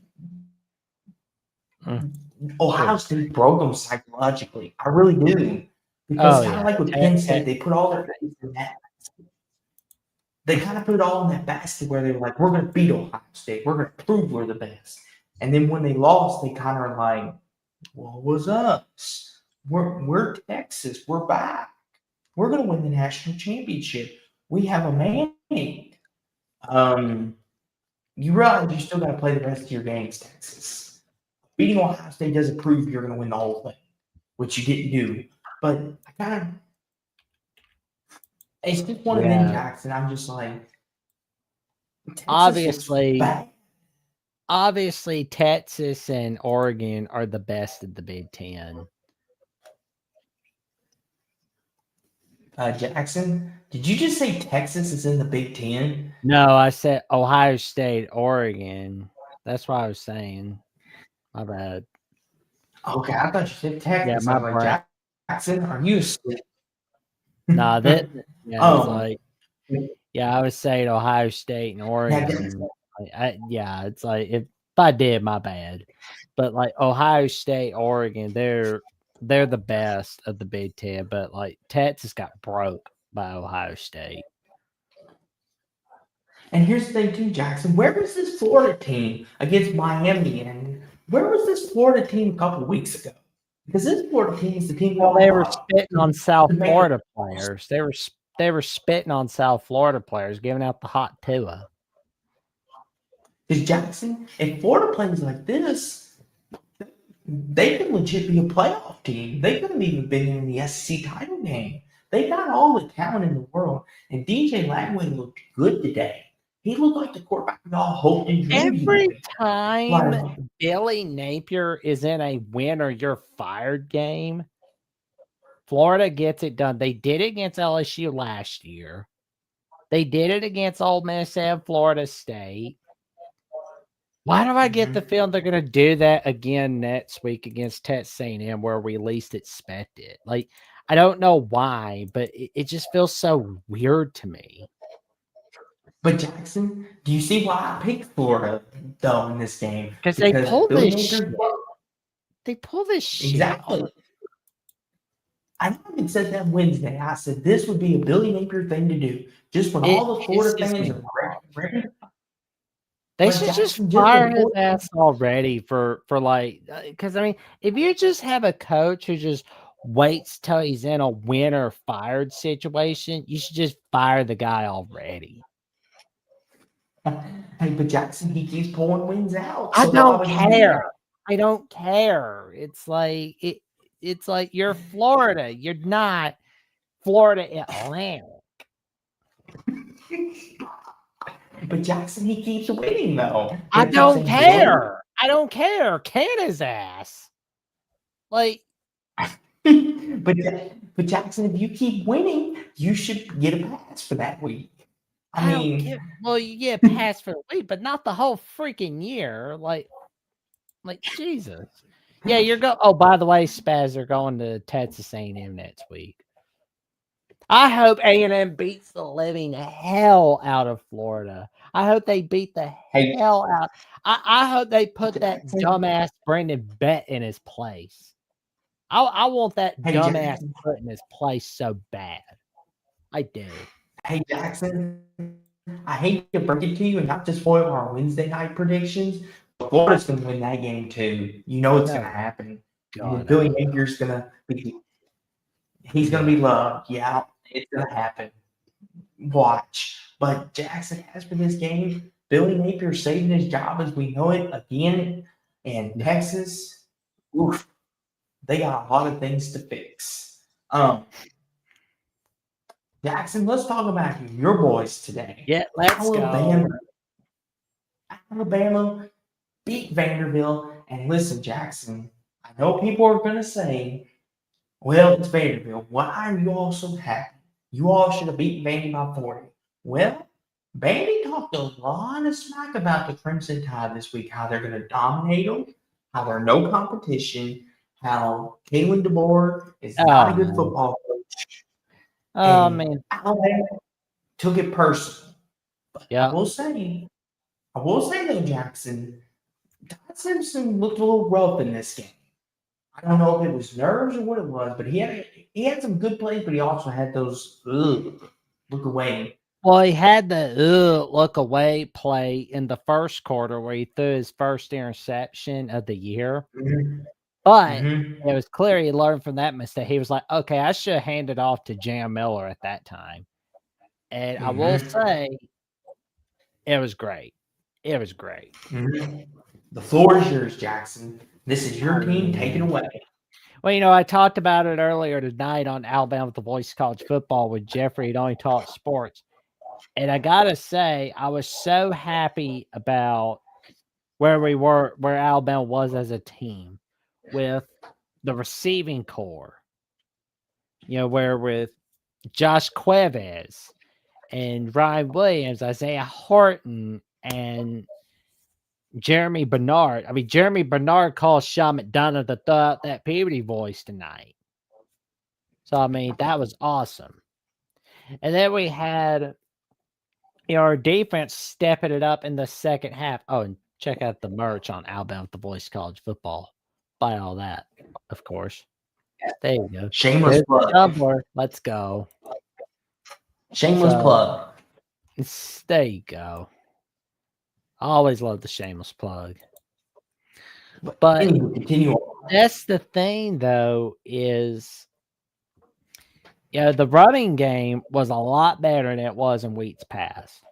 S1: Ohio State broke them psychologically. I really do. Because kind of like with Penn State, they put all their eggs in that basket. They kind of put it all in that basket where they were like, we're going to beat Ohio State. We're going to prove we're the best. And then when they lost, they kind of are like, what was us? We're Texas. We're back. We're going to win the national championship. We have a mandate. You realize you still got to play the rest of your games, Texas. Beating Ohio State doesn't prove you're going to win the whole thing, which you didn't do. But I kind of, it's just one of them, Jackson. I'm just like,
S2: obviously, Texas and Oregon are the best of the Big Ten.
S1: Jackson, did you just say Texas is in the Big Ten?
S2: No, I said Ohio State, Oregon. That's what I was saying. My bad.
S1: Okay, I thought you said Texas.
S2: Yeah,
S1: I was like, Jackson, are you asleep?
S2: Nah, that I was saying Ohio State and Oregon. It's like if I did, my bad. But like Ohio State, Oregon, they're the best of the Big Ten. But like Texas got broke by Ohio State.
S1: And here's the thing too, Jackson. Where was this Florida team against Miami? And where was this Florida team a couple of weeks ago? Because this Florida team is the team.
S2: Well, they were spitting on South Florida players. They were spitting on South Florida players, giving out the hot Tua.
S1: Because Jackson, if Florida plays like this, they could legit be a playoff team. They could have even been in the SEC title game. They got all the talent in the world, and DJ Langway looked good today. He looked like the quarterback we all hoped and dreamed.
S2: Every time Billy Napier is in a win or you're fired game, Florida gets it done. They did it against LSU last year. They did it against Ole Miss and Florida State. Why do I get the feeling they're going to do that again next week against Texas A&M where we least expect it? Like, I don't know why, but it just feels so weird to me.
S1: But Jackson, do you see why I picked Florida though in this game?
S2: Because they pull this shit. They pull this shit.
S1: Exactly. I even said that Wednesday. I said this would be a Billy Napier thing to do. Just when all the Florida fans are ready.
S2: They should just fire his ass already for like, because I mean, if you just have a coach who just waits till he's in a win or fired situation, you should just fire the guy already.
S1: Hey, but Jackson, he keeps pulling wins out.
S2: I don't care. I don't care. It's like it's like you're Florida. You're not Florida Atlantic.
S1: But Jackson, he keeps winning though.
S2: I don't care. I don't care. Can his ass. Like
S1: but Jackson, if you keep winning, you should get a pass for that week. I mean,
S2: well, you get a pass for the week, but not the whole freaking year. Like Jesus. Yeah, you're going. Oh, by the way, Spaz are going to Texas A&M next week. I hope A&M beats the living hell out of Florida. I hope they beat the hell out. I hope they put that dumbass Brendan Bett in his place. I want that dumbass put in his place so bad. I do.
S1: Hey, Jackson, I hate to break it to you and not to spoil our Wednesday night predictions, but Florida's going to win that game too. You know it's going to happen. Billy Napier's going to be – he's going to be loved. Yeah, it's going to happen. Watch. But Jackson has for this game, Billy Napier saving his job as we know it again. And Texas, oof, they got a lot of things to fix. Jackson, let's talk about your boys today.
S2: Yeah, let's
S1: Alabama,
S2: go.
S1: Alabama beat Vanderbilt. And listen, Jackson, I know people are going to say, well, it's Vanderbilt. Why are you all so happy? You all should have beaten Vandy by 40. Well, Vandy talked a lot of smack about the Crimson Tide this week, how they're going to dominate them, how they're no competition, how Kalen DeBoer is not
S2: Oh
S1: a good
S2: no.
S1: football coach,
S2: Oh
S1: and
S2: man.
S1: Alabama took it personal. But
S2: Yeah.
S1: I will say though, Jackson, Todd Simpson looked a little rough in this game. I don't know if it was nerves or what it was, but he had some good plays, but he also had those look away.
S2: Well, he had the look away play in the first quarter where he threw his first interception of the year.
S1: Mhm.
S2: But
S1: Mhm.
S2: it was clear he learned from that mistake. He was like, okay, I should have handed off to Jam Miller at that time. And I will
S1: Mhm.
S2: say it was great. It was great.
S1: Mhm. The floor is yours, Jackson. This is
S2: I
S1: your team. Take it
S2: mean,
S1: away.
S2: well, I talked about it earlier tonight on Alabama with the Voice of College Football with Jeffrey at Only Talk Sports. And I gotta say, I was so happy about where Alabama was as a team with the receiving core. Where with Josh Cuevas and Ryan Williams, Isaiah Horton, and Jeremy Bernard. I mean, Jeremy Bernard calls Sean McDonough to throw out that puberty voice tonight. So, I mean, that was awesome. And then we had our defense stepping it up in the second half. Oh, and check out the merch on Alabama with the Voice College Football. Buy all that, of course. There you go.
S1: Shameless
S2: There's the
S1: plug.
S2: Tumblr. Let's go.
S1: Shameless
S2: So,
S1: plug.
S2: there you go. I always love the shameless plug. But
S1: Anyway, continue on.
S2: that's the thing, though, is the running game was a lot better than it was in weeks past.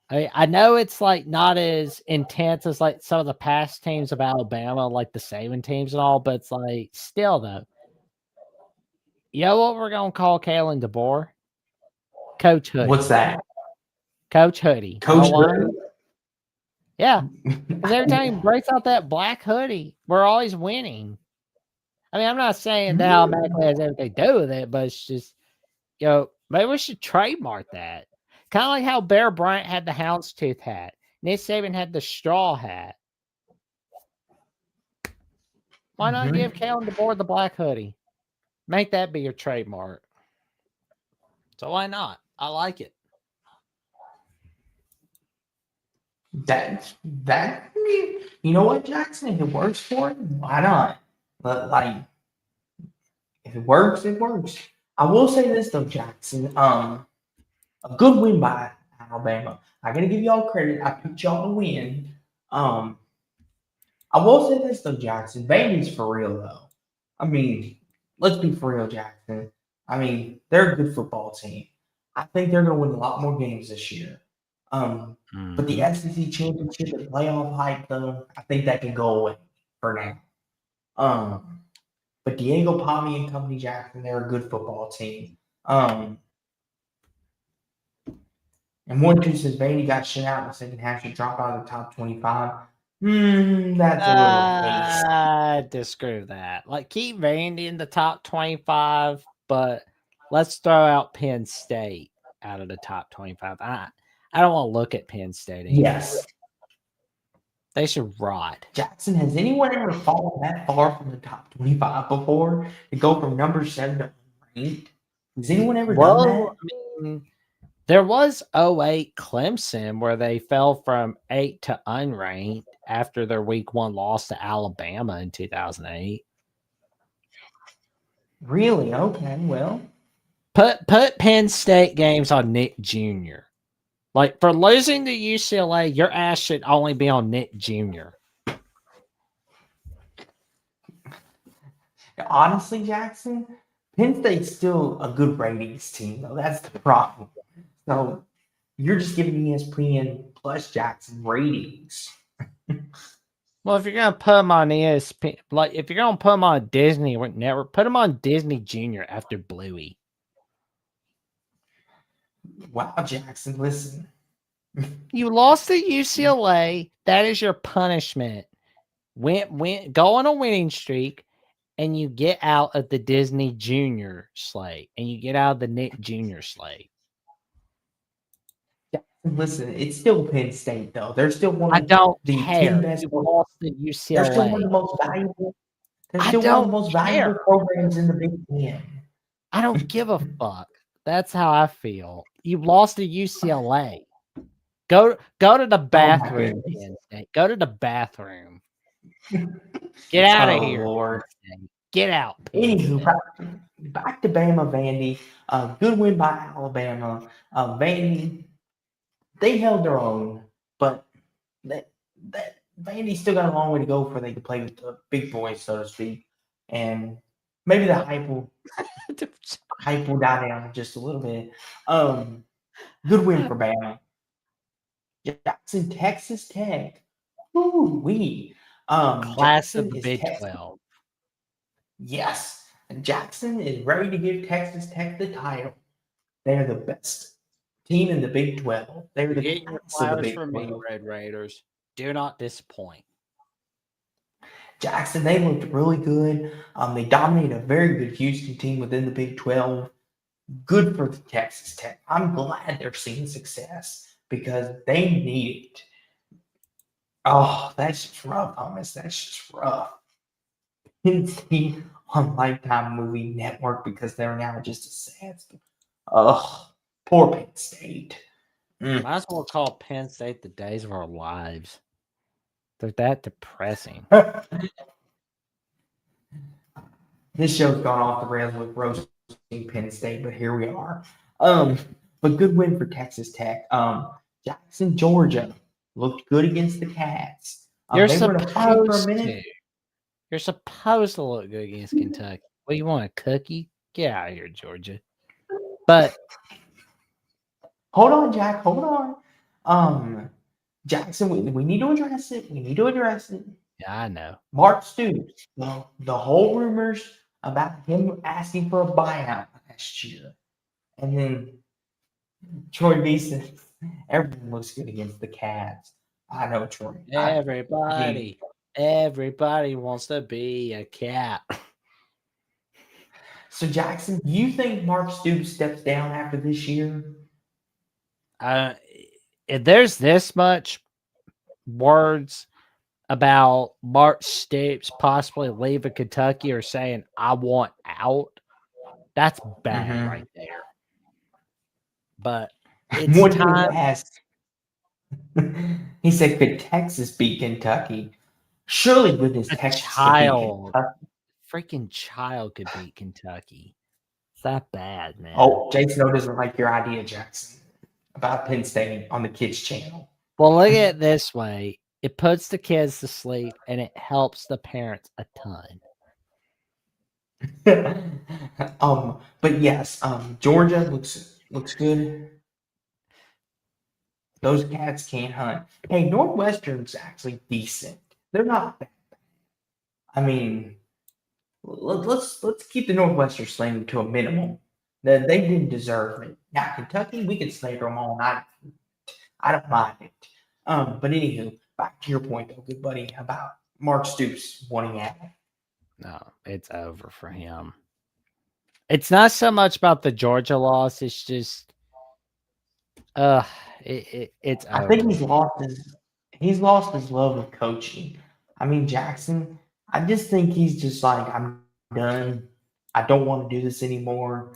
S2: I know it's like not as intense as like some of the past teams of Alabama, like the Saban teams and all, but it's like still though. You know what we're gonna call Kalen DeBoer? Coach Hoodie.
S1: What's that?
S2: Coach Hoodie. You know
S1: Coach
S2: why?
S1: Hood.
S2: Yeah. Because every time he breaks out that black hoodie, we're always winning. I mean, I'm not saying that automatically has everything to do with it, but it's just, maybe we should trademark that. Kind of like how Bear Bryant had the houndstooth hat. Nick Saban had the straw hat. Why not give Kalen DeBoer the black hoodie? Make that be your trademark. So why not? I like it.
S1: That you know what, Jackson? If it works for him, why not? But like, if it works, it works. I will say this though, Jackson. A good win by Alabama. I gotta give y'all credit. I picked y'all to win. Um, I will say this though, Jackson. Vandy's for real though. I mean, let's be for real, Jackson. I mean, they're a good football team. I think they're gonna win a lot more games this year. But the SEC championship and playoff hype though, I think that can go away for now. But Diego Pami and company, Jackson, they're a good football team. And 1-2 says Vandy got shut out in the second half, should drop out of the top 25. That's a little hasty.
S2: I disagree with that. Like, keep Vandy in the top 25, but let's throw out Penn State out of the top 25. I don't want to look at Penn State anymore.
S1: Yes.
S2: They should rot.
S1: Jackson, has anyone ever fallen that far from the top 25 before to go from number 7 to unranked? Has anyone ever done that?
S2: I mean, there was 08 Clemson where they fell from 8 to unranked after their week 1 loss to Alabama in 2008.
S1: Really? Okay, well.
S2: Put Penn State games on Nick Jr. Like, for losing to UCLA, your ass should only be on Nick Jr.
S1: Honestly, Jackson, Penn State's still a good ratings team, though. That's the problem. So you're just giving ESPN plus Jackson ratings.
S2: Well, if you're gonna put them on ESPN, like if you're gonna put them on Disney Network, put them on Disney Junior after Bluey.
S1: Wow, Jackson, listen.
S2: You lost to UCLA. That is your punishment. Go on a winning streak, and you get out of the Disney Junior slate, and you get out of the Nick Junior slate.
S1: Listen, it's still Penn State though. They're still one
S2: I
S1: of
S2: don't
S1: the 10
S2: care.
S1: best.
S2: You lost to
S1: They're still one of
S2: UCLA.
S1: the most valuable. They're
S2: I
S1: still one of the
S2: don't
S1: most
S2: care.
S1: valuable programs in the Big Ten.
S2: I don't give a fuck. That's how I feel. You lost to UCLA. Go to the
S1: Oh my
S2: bathroom,
S1: goodness.
S2: Penn State. Go to the bathroom. Get out of
S1: Oh
S2: here,
S1: Lord.
S2: Penn State. Get out, Penn
S1: Anywho,
S2: State.
S1: back to Bama Vandy. Good win by Alabama. Vandy, they held their own, but that Vandy still got a long way to go before they could play with the big boys, so to speak. And maybe the hype will die down just a little bit. Good win for Bama. Jackson, Texas Tech. Ooh wee.
S2: Class of
S1: Jackson
S2: the
S1: is
S2: Big
S1: Texas.
S2: 12.
S1: Yes, Jackson is ready to give Texas Tech the title. They are the best team in the Big 12. They are the
S2: Get your
S1: class of the
S2: flowers
S1: Big
S2: from me,
S1: 12.
S2: Red Raiders. Do not disappoint.
S1: Jackson, they looked really good. They dominated a very good Houston team within the Big 12. Good for Texas Tech. I'm glad they're seeing success because they need it. Oh, that's just rough, Thomas. That's just rough. Didn't see on Lifetime Movie Network because they're now just a sad. Oh, poor Penn State.
S2: Might as well call Penn State the days of our lives. They're that depressing.
S1: This show's gone off the rails with roasting Penn State, but here we are. But good win for Texas Tech. Jackson, Georgia looked good against the Cats.
S2: You're
S1: They were in a fight for a
S2: supposed
S1: minute.
S2: to. You're supposed to look good against Kentucky. What, you want, a cookie? Get out of here, Georgia. But
S1: Hold on, Jack. Hold on. Jackson, we need to address it. We need to address it.
S2: yeah, I know.
S1: Mark Stoops. The whole rumors about him asking for a buyout last year, and then Troy Beeson. Everything looks good against the Cats. I know, Troy.
S2: Everybody wants to be a cat.
S1: So, Jackson, do you think Mark Stoops steps down after this year?
S2: If there's this much words about Mark Stoops possibly leaving Kentucky or saying I want out, that's bad right there. But it's
S1: What did he
S2: time.
S1: ask? He said, "Could Texas beat Kentucky? Surely, goodness, Texas could beat Kentucky."
S2: Freaking child could beat Kentucky. It's that bad, man.
S1: Oh, Jason O doesn't like your idea, Jackson, about Penn State on the kids channel.
S2: Well, look at it this way. It puts the kids to sleep and it helps the parents a ton.
S1: But yes, Georgia looks good. Those Cats can't hunt. Hey, Northwestern's actually decent. They're not bad. I mean, let's keep the Northwestern slander to a minimum. They didn't deserve it. Now Kentucky, we can slander them all night. I don't mind it. But anywho, back to your point though, good buddy, about Mark Stoops wanting out.
S2: No, it's over for him. It's not so much about the Georgia loss. It's just, it's over.
S1: I think he's lost his love of coaching. I mean, Jackson, I just think he's just like, I'm done. I don't want to do this anymore.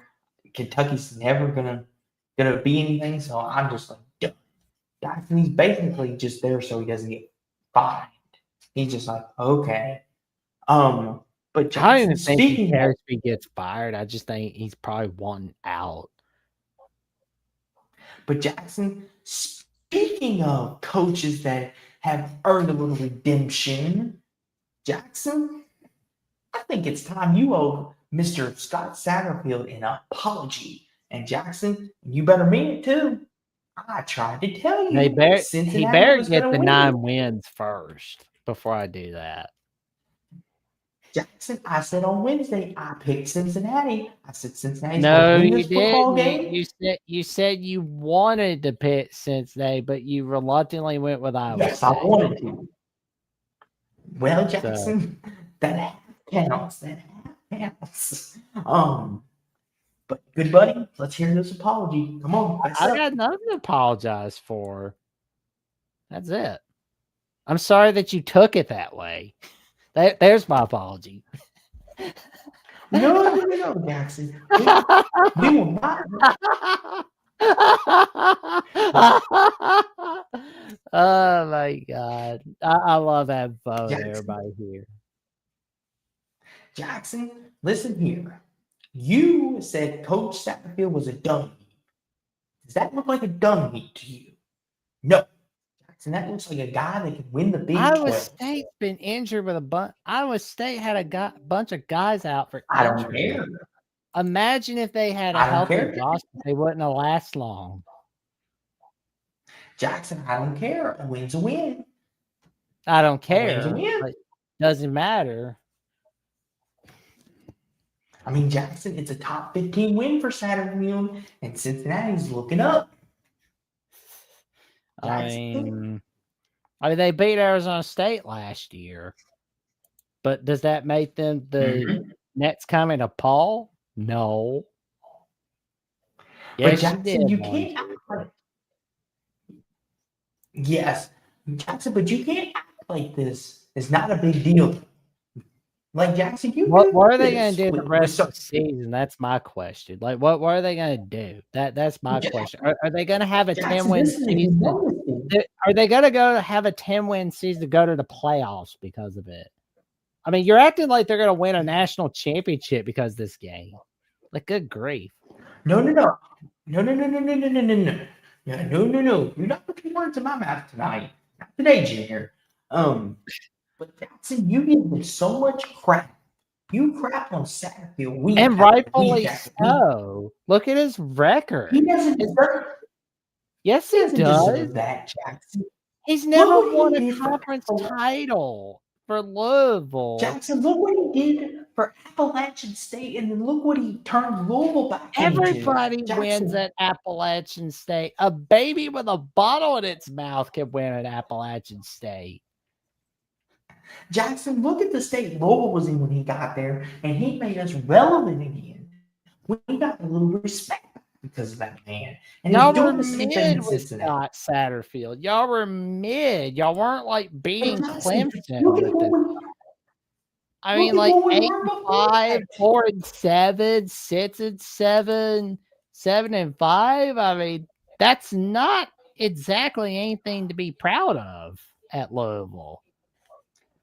S1: Kentucky's never gonna be anything, so I'm just like done. Jackson, he's basically just there so he doesn't get fined. He's just like, okay. But Jackson,
S2: I don't even think he
S1: speaking
S2: cares
S1: of,
S2: if he gets fired. I just think he's probably wanting out.
S1: but Jackson, speaking of coaches that have earned a little redemption, Jackson, I think it's time you owe Mr. Scott Satterfield an apology. And Jackson, you better mean it too. I tried to tell you.
S2: He better
S1: Cincinnati was
S2: get
S1: gonna
S2: the
S1: win.
S2: 9 wins first before I do that.
S1: Jackson, I said on Wednesday, I picked Cincinnati. I said Cincinnati's going to
S2: No,
S1: win
S2: you
S1: this football
S2: didn't.
S1: game.
S2: You said you wanted to pick Cincinnati, but you reluctantly went with Iowa
S1: Yes, I
S2: State.
S1: wanted to. Well,
S2: So
S1: Jackson, that half counts. That half counts. But good buddy, let's hear this apology. Come on, fess
S2: I
S1: up.
S2: got nothing to apologize for. That's it. I'm sorry that you took it that way. There's my apology.
S1: No, Jackson. We will not.
S2: Oh my God. I love having fun with
S1: Jackson,
S2: everybody here.
S1: Jackson, listen here. You said Coach Satterfield was a dummy. Does that look like a dummy to you? No. Jackson, that looks like a guy that could win the Big
S2: Iowa
S1: 12.
S2: State's been injured with a bunch. Iowa State had a bunch of guys out for
S1: I don't
S2: injury.
S1: care.
S2: Imagine if they had a
S1: I don't
S2: healthy
S1: care.
S2: roster, they wouldn't have last long.
S1: Jackson, I don't care. A win's a win.
S2: I don't
S1: A win's a
S2: care.
S1: win.
S2: But doesn't matter.
S1: I mean, Jackson, it's a top 15 win for Satterfield, and Cincinnati's looking up. Jackson.
S2: I mean, they beat Arizona State last year, but does that make them the next coming to Paul? No.
S1: But
S2: Yes,
S1: Jackson, you
S2: did,
S1: can't act like yes, Jackson, but you can't act like this. It's not a big deal. Like Jackson, you
S2: What
S1: do
S2: are they going
S1: this
S2: to do the
S1: with
S2: rest of
S1: some
S2: the season? That's my question. Like, what are they going to do? That's my question. Are they going to have a
S1: Jackson,
S2: 10-win
S1: this is if you
S2: season?
S1: know this thing.
S2: Are they going to go have a 10-win season to go to the playoffs because of it? I mean, you're acting like they're going to win a national championship because of this game. Like, good grief.
S1: No. No. You're not putting words in my mouth tonight. Not today, Junior. But Jackson, you give them so much crap. You crap on Satterfield week
S2: And
S1: after
S2: rightfully
S1: week after week.
S2: so. Look at his record.
S1: He doesn't deserve.
S2: Yes,
S1: He
S2: he
S1: doesn't
S2: does.
S1: deserve that, Jackson.
S2: He's never
S1: Look what
S2: won
S1: he
S2: a
S1: did for
S2: conference
S1: Appalachian.
S2: title for Louisville.
S1: Jackson, look what he did for Appalachian State, and then look what he turned Louisville back into.
S2: Everybody wins at Appalachian State. A baby with a bottle in its mouth can win at Appalachian State.
S1: Jackson, look at the state Louisville was in when he got there, and he made us relevant again. We got a little respect because of that man. And
S2: Y'all
S1: he's
S2: were
S1: doing the same thing in
S2: mid with
S1: Cincinnati.
S2: Scott Satterfield. Y'all were mid. Y'all weren't like beating
S1: Jackson,
S2: Clemson
S1: look at
S2: with
S1: what
S2: it.
S1: we,
S2: I
S1: look
S2: mean,
S1: at
S2: like
S1: what we
S2: 8
S1: were
S2: and
S1: before
S2: 5,
S1: that.
S2: 4 and 7, 6 and 7, 7 and 5. I mean, that's not exactly anything to be proud of at Louisville.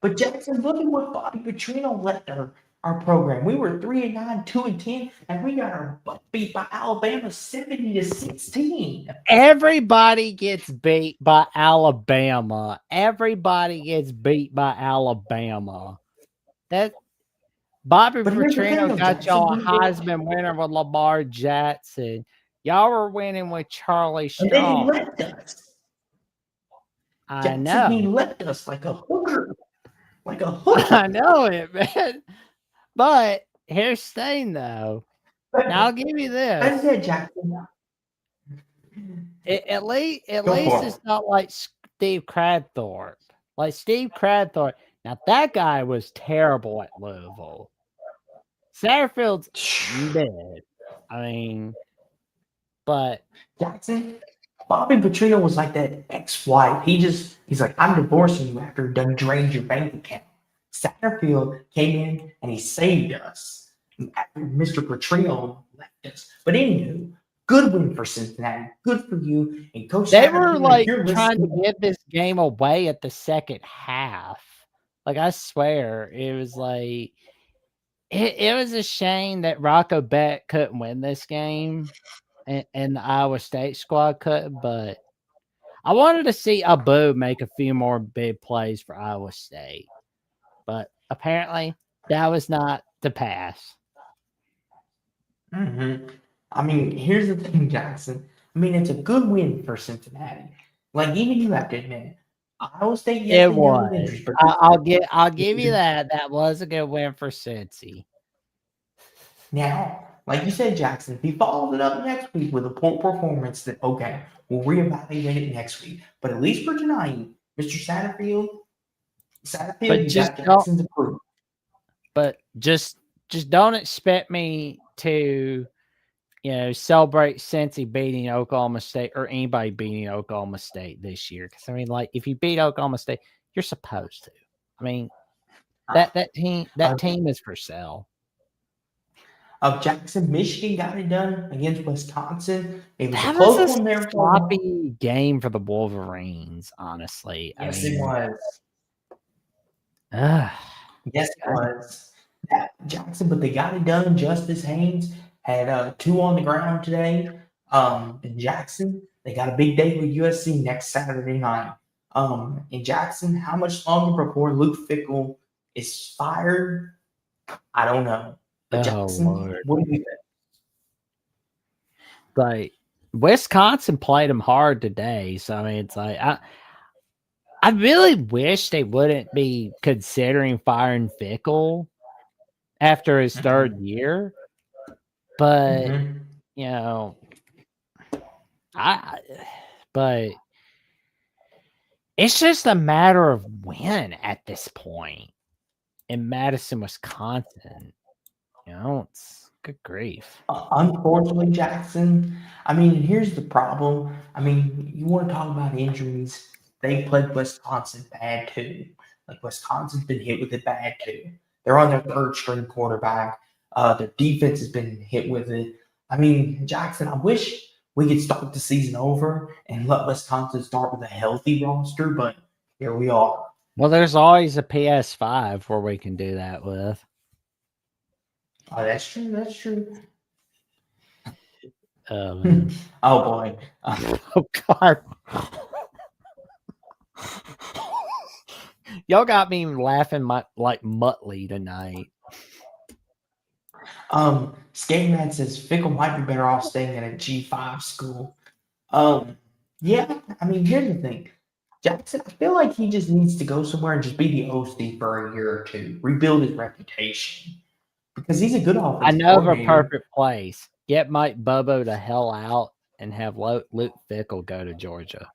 S1: But Jackson, look at what Bobby Petrino left our program. We were 3-9, 2-10, and we got our butt beat by Alabama 70-16.
S2: Everybody gets beat by Alabama. Everybody gets beat by Alabama. That Bobby
S1: But here's the thing,
S2: Petrino
S1: though,
S2: got
S1: Jackson,
S2: y'all a
S1: we did-
S2: Heisman winner with Lamar Jackson. Y'all were winning with Charlie
S1: and then he
S2: Strong.
S1: left us.
S2: I
S1: Jackson,
S2: know.
S1: he left us like a hooker. Like a hooker.
S2: I know it, man. But here's the thing, though. Now I'll give you
S1: That's
S2: this.
S1: it, Jackson.
S2: At least
S1: for it.
S2: it's not like Steve Cradthorpe. Like Steve Cradthorpe. Now that guy was terrible at Louisville. Satterfield's dead. I mean, but
S1: Jackson, Bobby Petrino was like that ex-wife. He's like, I'm divorcing you after done drained your bank account. Satterfield came in and he saved us after Mr. Petrino left us. But anywho, good win for Cincinnati. Good for you. And Coach
S2: they
S1: Satterfield,
S2: were
S1: if
S2: like
S1: you're
S2: trying to
S1: listening,
S2: give this game away at the second half. Like I swear, it was like it was a shame that Rocco Beck couldn't win this game, and the Iowa State squad couldn't. But I wanted to see Abu make a few more big plays for Iowa State, but apparently that was not the pass.
S1: I mean, here's the thing, Jackson. I mean, it's a good win for Cincinnati. Like, even you have to admit it. Iowa State, yes,
S2: It
S1: they never did.
S2: was. I'll give you that. That was a good win for Cincy.
S1: Now, like you said, Jackson, if he follows it up next week with a poor performance, then okay, we'll reevaluate it next week. But at least for tonight, Mr. Satterfield,
S2: But
S1: you
S2: just
S1: got
S2: don't.
S1: Jackson's approval.
S2: But just don't expect me to, celebrate Cincy beating Oklahoma State or anybody beating Oklahoma State this year. Because I mean, like, if you beat Oklahoma State, you're supposed to. I mean, that team is for sale.
S1: Jackson, Michigan got it done against Wisconsin. It was a
S2: That was
S1: close
S2: a
S1: one there for a while.
S2: sloppy game for the Wolverines, honestly.
S1: Yes,
S2: I
S1: it
S2: mean,
S1: was.
S2: ugh,
S1: Yes, it was. Jackson, but they got it done. Justice Haynes had 2 on the ground today. In Jackson, they got a big day with USC next Saturday night. In Jackson, how much longer before Luke Fickell is fired? I don't know. But
S2: oh
S1: Jackson,
S2: Lord.
S1: what do you think?
S2: Like, Wisconsin played them hard today, so I mean, it's like I really wish they wouldn't be considering firing Fickle after his third year, but
S1: Mhm.
S2: you know, but it's just a matter of when at this point in Madison, Wisconsin. It's good grief.
S1: Unfortunately, Jackson, I mean, here's the problem. I mean, you want to talk about injuries. They played Wisconsin bad too. Like, Wisconsin's been hit with it bad too. They're on their third string quarterback. Their defense has been hit with it. I mean, Jackson, I wish we could start the season over and let Wisconsin start with a healthy roster, but here we are.
S2: Well, there's always a PS5 where we can do that with.
S1: Oh, that's true. That's true.
S2: Man.
S1: Oh, boy.
S2: Oh God. Y'all got me laughing like Muttley tonight.
S1: Skateman says Fickle might be better off staying at a G5 school. Yeah, I mean, here's the thing. Jackson, I feel like he just needs to go somewhere and just be the OC for a year or two, rebuild his reputation. Because he's a good
S2: I
S1: offensive
S2: know of a
S1: coordinator.
S2: perfect place. Get Mike Bobo the hell out and have Luke Fickle go to Georgia.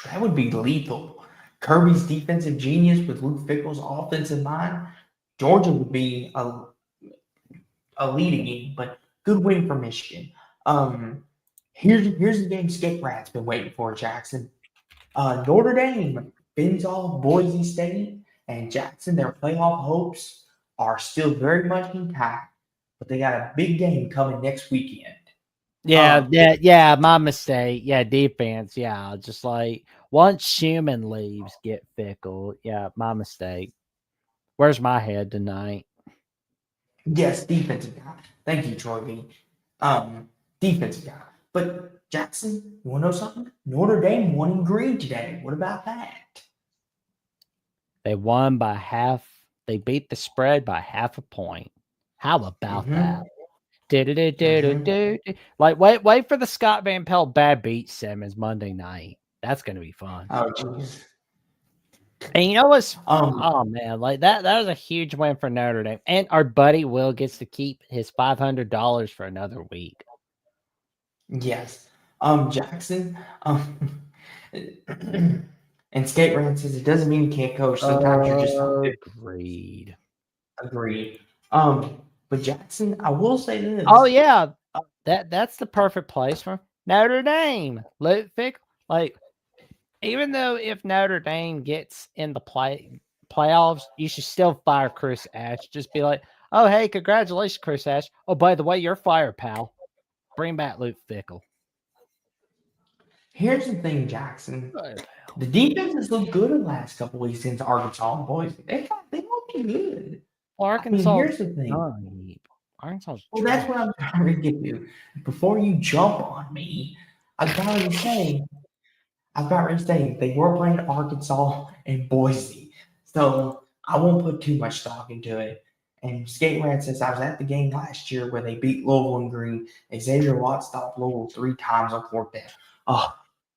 S1: That would be lethal. Kirby's defensive genius with Luke Fickle's offensive mind. Georgia would be a leading game, but good win for Michigan. Here's the game Skate Rat's been waiting for, Jackson. Notre Dame bins off Boise State, and Jackson, their playoff hopes are still very much intact, but they got a big game coming next weekend.
S2: Yeah, my mistake. Yeah, defense. Yeah, just like once Schumann leaves, get Fickle. Yeah, my mistake. Where's my head tonight?
S1: Yes, defensive guy. Thank you, Troy V. Defensive guy. But Jackson, you want to know something? Notre Dame won in green today. What about that?
S2: They won by half. They beat the spread by half a point. How about that? Like, wait for the Scott Van Pelt bad beat Simmons Monday night. That's gonna be fun.
S1: Oh, jeez.
S2: And you know what's oh man, like that was a huge win for Notre Dame. And our buddy Will gets to keep his $500 for another week.
S1: Yes. Jackson, and Skate Rant says it doesn't mean you can't coach. Sometimes you're just not good.
S2: Agreed.
S1: Agreed. But Jackson, I will say this.
S2: Oh yeah, that's the perfect place for Notre Dame. Luke Fickell, like, even though if Notre Dame gets in the playoffs, you should still fire Chris Ash. Just be like, oh hey, congratulations, Chris Ash. Oh, by the way, you're fired, pal. Bring back Luke Fickell.
S1: Here's the thing, Jackson. The defense has looked good in the last couple weeks against Arkansas and Boise. They look good.
S2: Arkansas.
S1: I mean, here's the thing.
S2: Arkansas.
S1: Well, that's what I'm trying to get to. Before you jump on me, I've got to say they were playing Arkansas and Boise, so I won't put too much stock into it. And Skate Rant says I was at the game last year where they beat Louisville and Green. Xavier Watt stopped Louisville 3 times on 4th down. Oh,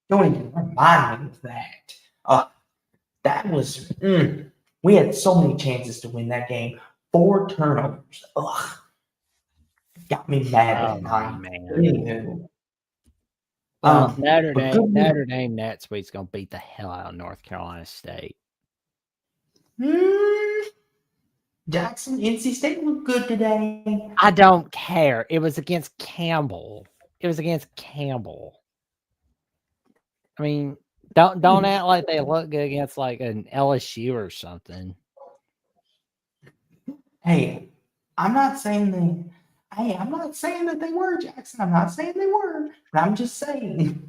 S1: don't even remind me of that. That was we had so many chances to win that game. 4 turnovers. Ugh, got me mad
S2: Oh
S1: that night.
S2: man.
S1: Anywho,
S2: Well, Notre
S1: but
S2: Dame,
S1: good
S2: Notre Dame next week's gonna beat the hell out of North Carolina State.
S1: Jackson, NC State looked good today.
S2: I don't care. It was against Campbell. It was against Campbell. I mean, don't act like they look good against like an LSU or something.
S1: Hey, I'm not saying they. Hey, I'm not saying that they were Jackson. I'm not saying they were, but I'm just saying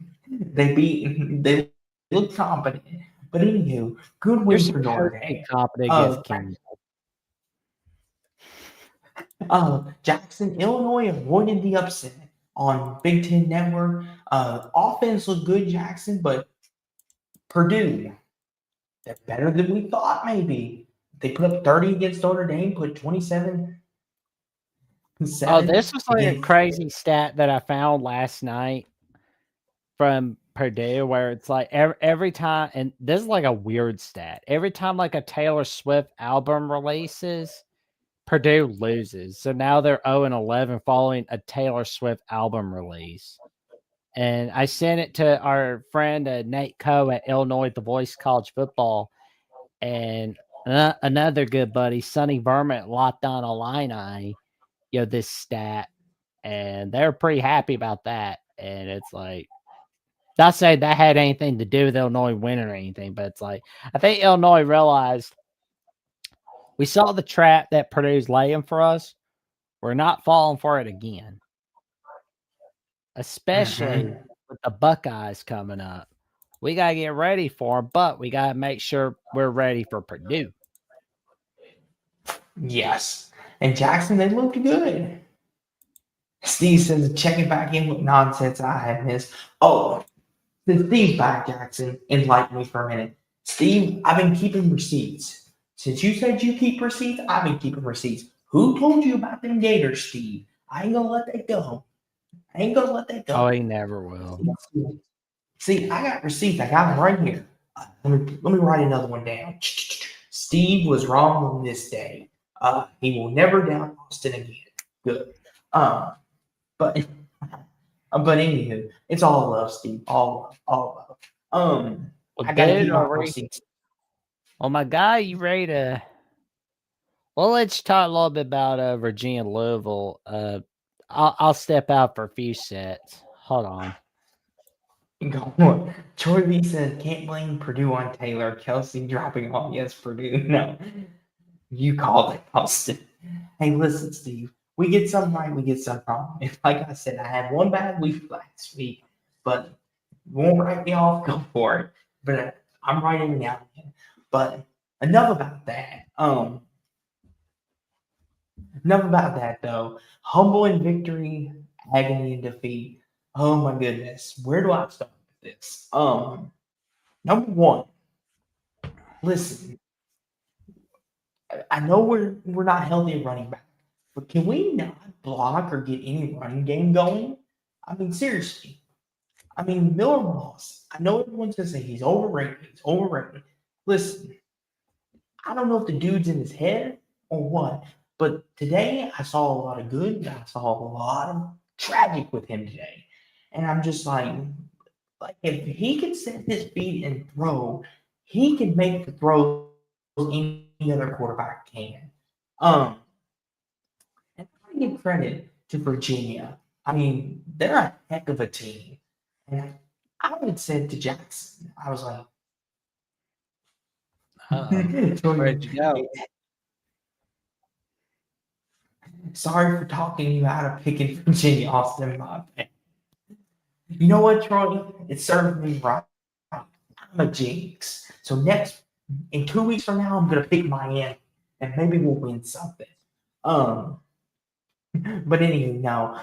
S1: they look competent. But anywho, good
S2: You're
S1: win for
S2: supposed
S1: Notre
S2: to be
S1: Dame.
S2: confident
S1: Uh,
S2: against Campbell.
S1: Jackson, Illinois avoided the upset on Big Ten Network. Offense looked good, Jackson, but Purdue, they're better than we thought. Maybe they put up 30 against Notre Dame, put 27.
S2: Oh, this was like a
S1: against
S2: crazy stat that I found last night from Purdue, where it's like every time, and this is like a weird stat. Every time like a Taylor Swift album releases, Purdue loses. So now they're 0-11 following a Taylor Swift album release. And I sent it to our friend Nate Coe at Illinois The Voice College Football, and another good buddy, Sonny Verma at Locked On Illini, this stat, and they're pretty happy about that. And it's like, not saying that had anything to do with Illinois winning or anything, but it's like, I think Illinois realized we saw the trap that Purdue's laying for us. We're not falling for it again, especially with the Buckeyes coming up. We got to get ready for them, but we got to make sure we're ready for Purdue.
S1: Yes. And Jackson, they looked good. Steve says, checking back in with nonsense I have missed. Oh, since Steve's back, Jackson, enlighten me for a minute. Steve, I've been keeping receipts. Since you said you keep receipts, I've been keeping receipts. Who told you about them Gators, Steve? I ain't gonna let that go. I ain't gonna let that go.
S2: Oh, he never will.
S1: See, I got receipts. I got them right here. Let me write another one down. Steve was wrong on this day. He will never doubt Austin again. Good. But anywho, it's all love, Steve. All love.
S2: Well,
S1: I gotta
S2: dude,
S1: keep my receipts.
S2: Well, my guy, you ready to? Well, let's talk a little bit about Virginia Louisville. I'll step out for a few sets. Hold on.
S1: Go on. Troy Lee said, can't blame Purdue on Taylor. Kelsey dropping off. Yes, Purdue. No. You called it, Austin. Hey, listen, Steve. We get some right, we get some wrong. And like I said, I had one bad week last week, but you won't write me off, go for it. But I'm writing now again. But enough about that. Enough about that though. Humble in victory, agony in defeat. Oh my goodness. Where do I start with this? Number one, listen. I know we're not healthy at running back, but can we not block or get any running game going? I mean, seriously. I mean, Miller Moss. I know everyone's gonna say he's overrated. He's overrated. Listen, I don't know if the dude's in his head or what, but today I saw a lot of good. I saw a lot of tragic with him today, and I'm just like if he can set his feet and throw, he can make the throws any other quarterback can. And I give credit to Virginia. I mean, they're a heck of a team. And I would say to Jackson, I was like,
S2: Where'd you go?
S1: Sorry for talking you out of picking Virginia, Austin. My bad. You know what, Troy? It served me right. I'm a jinx. So in 2 weeks from now, I'm gonna pick Miami, and maybe we'll win something. But anyway, no.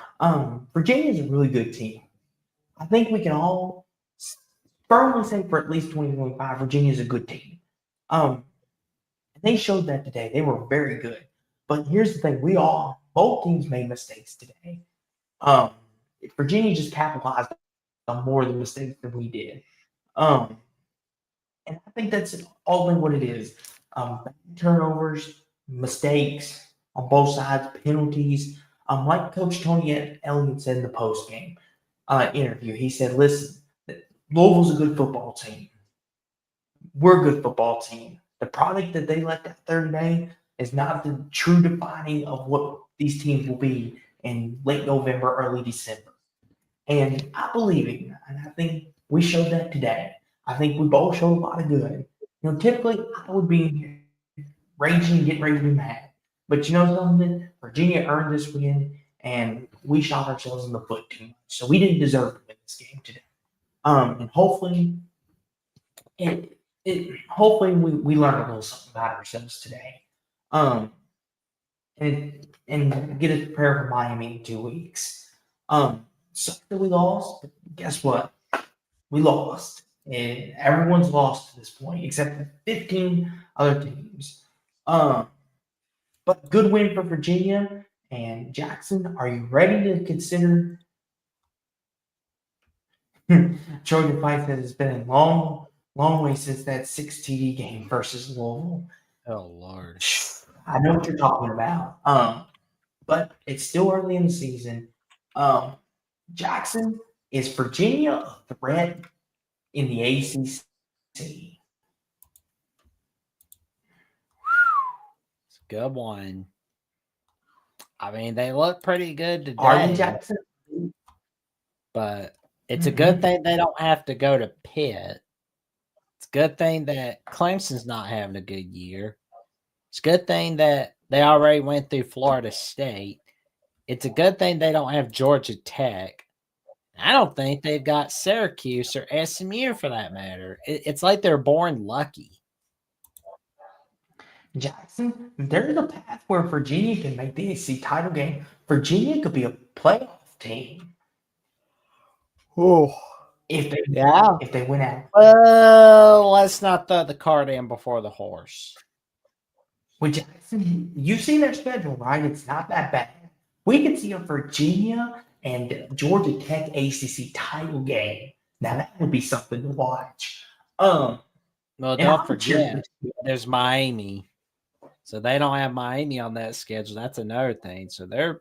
S1: Virginia is a really good team. I think we can all firmly say for at least 2025, Virginia is a good team. They showed that today. They were very good. But here's the thing: both teams made mistakes today. Virginia just capitalized on more of the mistakes than we did. Um, and I think that's all in what it is. Turnovers, mistakes on both sides, penalties. Like Coach Tony Elliott said in the post game interview, he said, "Listen, Louisville's a good football team. We're a good football team. The product that they left out there today is not the true defining of what these teams will be in late November, early December." And I believe it, and I think we showed that today. I think we both showed a lot of good. Typically I would be raging and getting ready to be mad. But you know something? Virginia earned this win, and we shot ourselves in the foot too much. So we didn't deserve to win this game today. And hopefully hopefully we learn a little something about ourselves today. Um, and get us prepared for Miami in 2 weeks. Suck that we lost, but guess what? We lost. And everyone's lost to this point, except for 15 other teams. But good win for Virginia. And Jackson, are you ready to consider Trojan Fight that it's been a long, long way since that 6 TD game versus Louisville?
S2: Oh Lord.
S1: I know what you're talking about. But it's still early in the season. Jackson, is Virginia a threat in the ACC?
S2: It's a good one. I mean, they look pretty good
S1: Are you
S2: today,
S1: Jackson?
S2: but it's a good thing they don't have to go to Pitt. It's a good thing that Clemson's not having a good year. It's a good thing that they already went through Florida State. It's a good thing they don't have Georgia Tech. I don't think they've got Syracuse or SMU for that matter. It's like they're born lucky.
S1: Jackson, there's a path where Virginia can make the ACC title game. Virginia could be a playoff team.
S2: Oh,
S1: if they win out.
S2: Well, let's not throw the cart in before the horse.
S1: With Jackson, you've seen their schedule, right? It's not that bad. We could see a Virginia and Georgia Tech ACC title game. Now that would be something to watch.
S2: Well, don't forget, there's Miami. So they don't have Miami on that schedule. That's another thing. So they're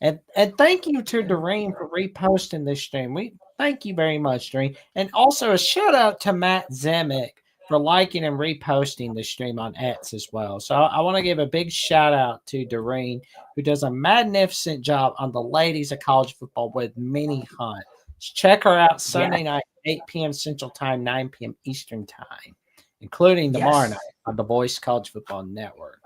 S2: and thank you to Doreen for reposting this stream. We thank you very much, Doreen. And also a shout out to Matt Zemek for liking and reposting the stream on X as well. So I want to give a big shout out to Doreen, who does a magnificent job on the ladies of college football with Minnie Hunt. Check her out Sunday night, 8 p.m. Central Time, 9 p.m. Eastern Time, including tomorrow night on the Voice College Football Network.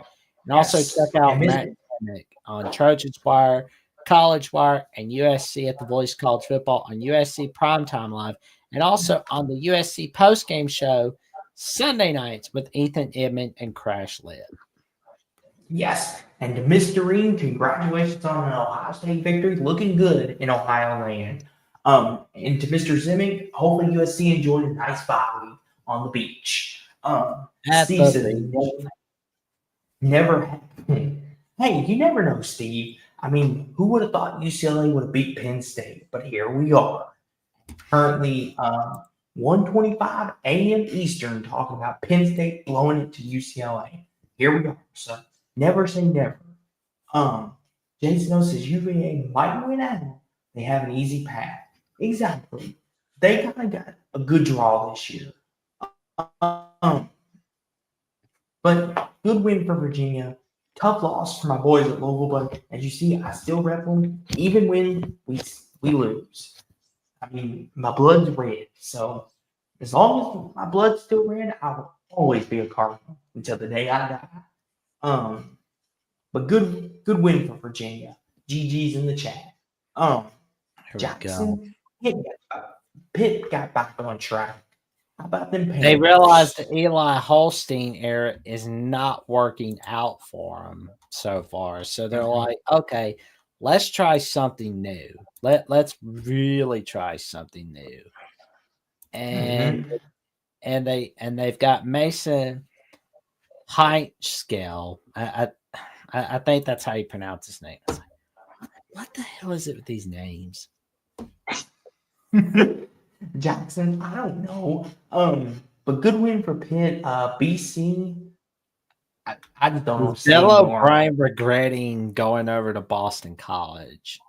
S2: And also check out Matt Zemek on Trojans Wire, College Wire, and USC at the Voice College Football on USC Primetime Live, and also on the USC postgame show Sunday nights with Ethan Edmond and Crash Lib.
S1: Yes, and to Miss Doreen, congratulations on an Ohio State victory, looking good in Ohio land. And to Mr. Zemek, hopefully USC enjoyed a nice bye week on the beach. Steve never happened. Hey, you never know, Steve. I mean, who would have thought UCLA would have beat Penn State? But here we are. Currently, 1:25 a.m. Eastern, talking about Penn State blowing it to UCLA. Here we are. So never say never. Jason O says UVA might win out. They have an easy path. Exactly. They kind of got a good draw this year. But good win for Virginia. Tough loss for my boys at Louisville, but as you see, I still rep them, even when we lose. I mean, my blood's red, so as long as my blood's still red, I will always be a Cardinal until the day I die. But good win for Virginia. GG's in the chat. Jackson, Pitt got back on track. How about them Panthers?
S2: They realized the Eli Holstein era is not working out for them so far. So they're like, okay, let's try something new. Let's really try something new. And they've got Mason Heintzkel. I think that's how you pronounce his name. What the hell is it with these names?
S1: Jackson, I don't know. But good win for Pitt. BC, I just don't know what
S2: Is
S1: to say
S2: Bill
S1: anymore.
S2: O'Brien regretting going over to Boston College?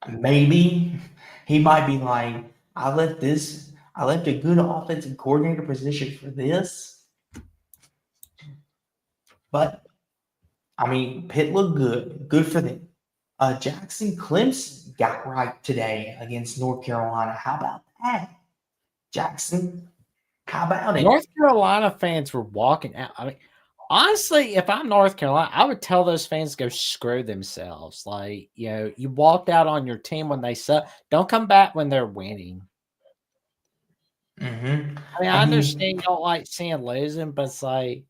S1: Maybe he might be like, I left a good offensive coordinator position for this. But I mean, Pitt looked good. Good for them. Jackson Clemson got right today against North Carolina. How about that, Jackson? How about it?
S2: North Carolina fans were walking out. I mean, honestly, if I'm North Carolina, I would tell those fans to go screw themselves. Like, you walked out on your team when they suck. Don't come back when they're winning.
S1: Mm-hmm.
S2: I mean,
S1: I
S2: I
S1: mean,
S2: understand you don't like seeing losing, but it's like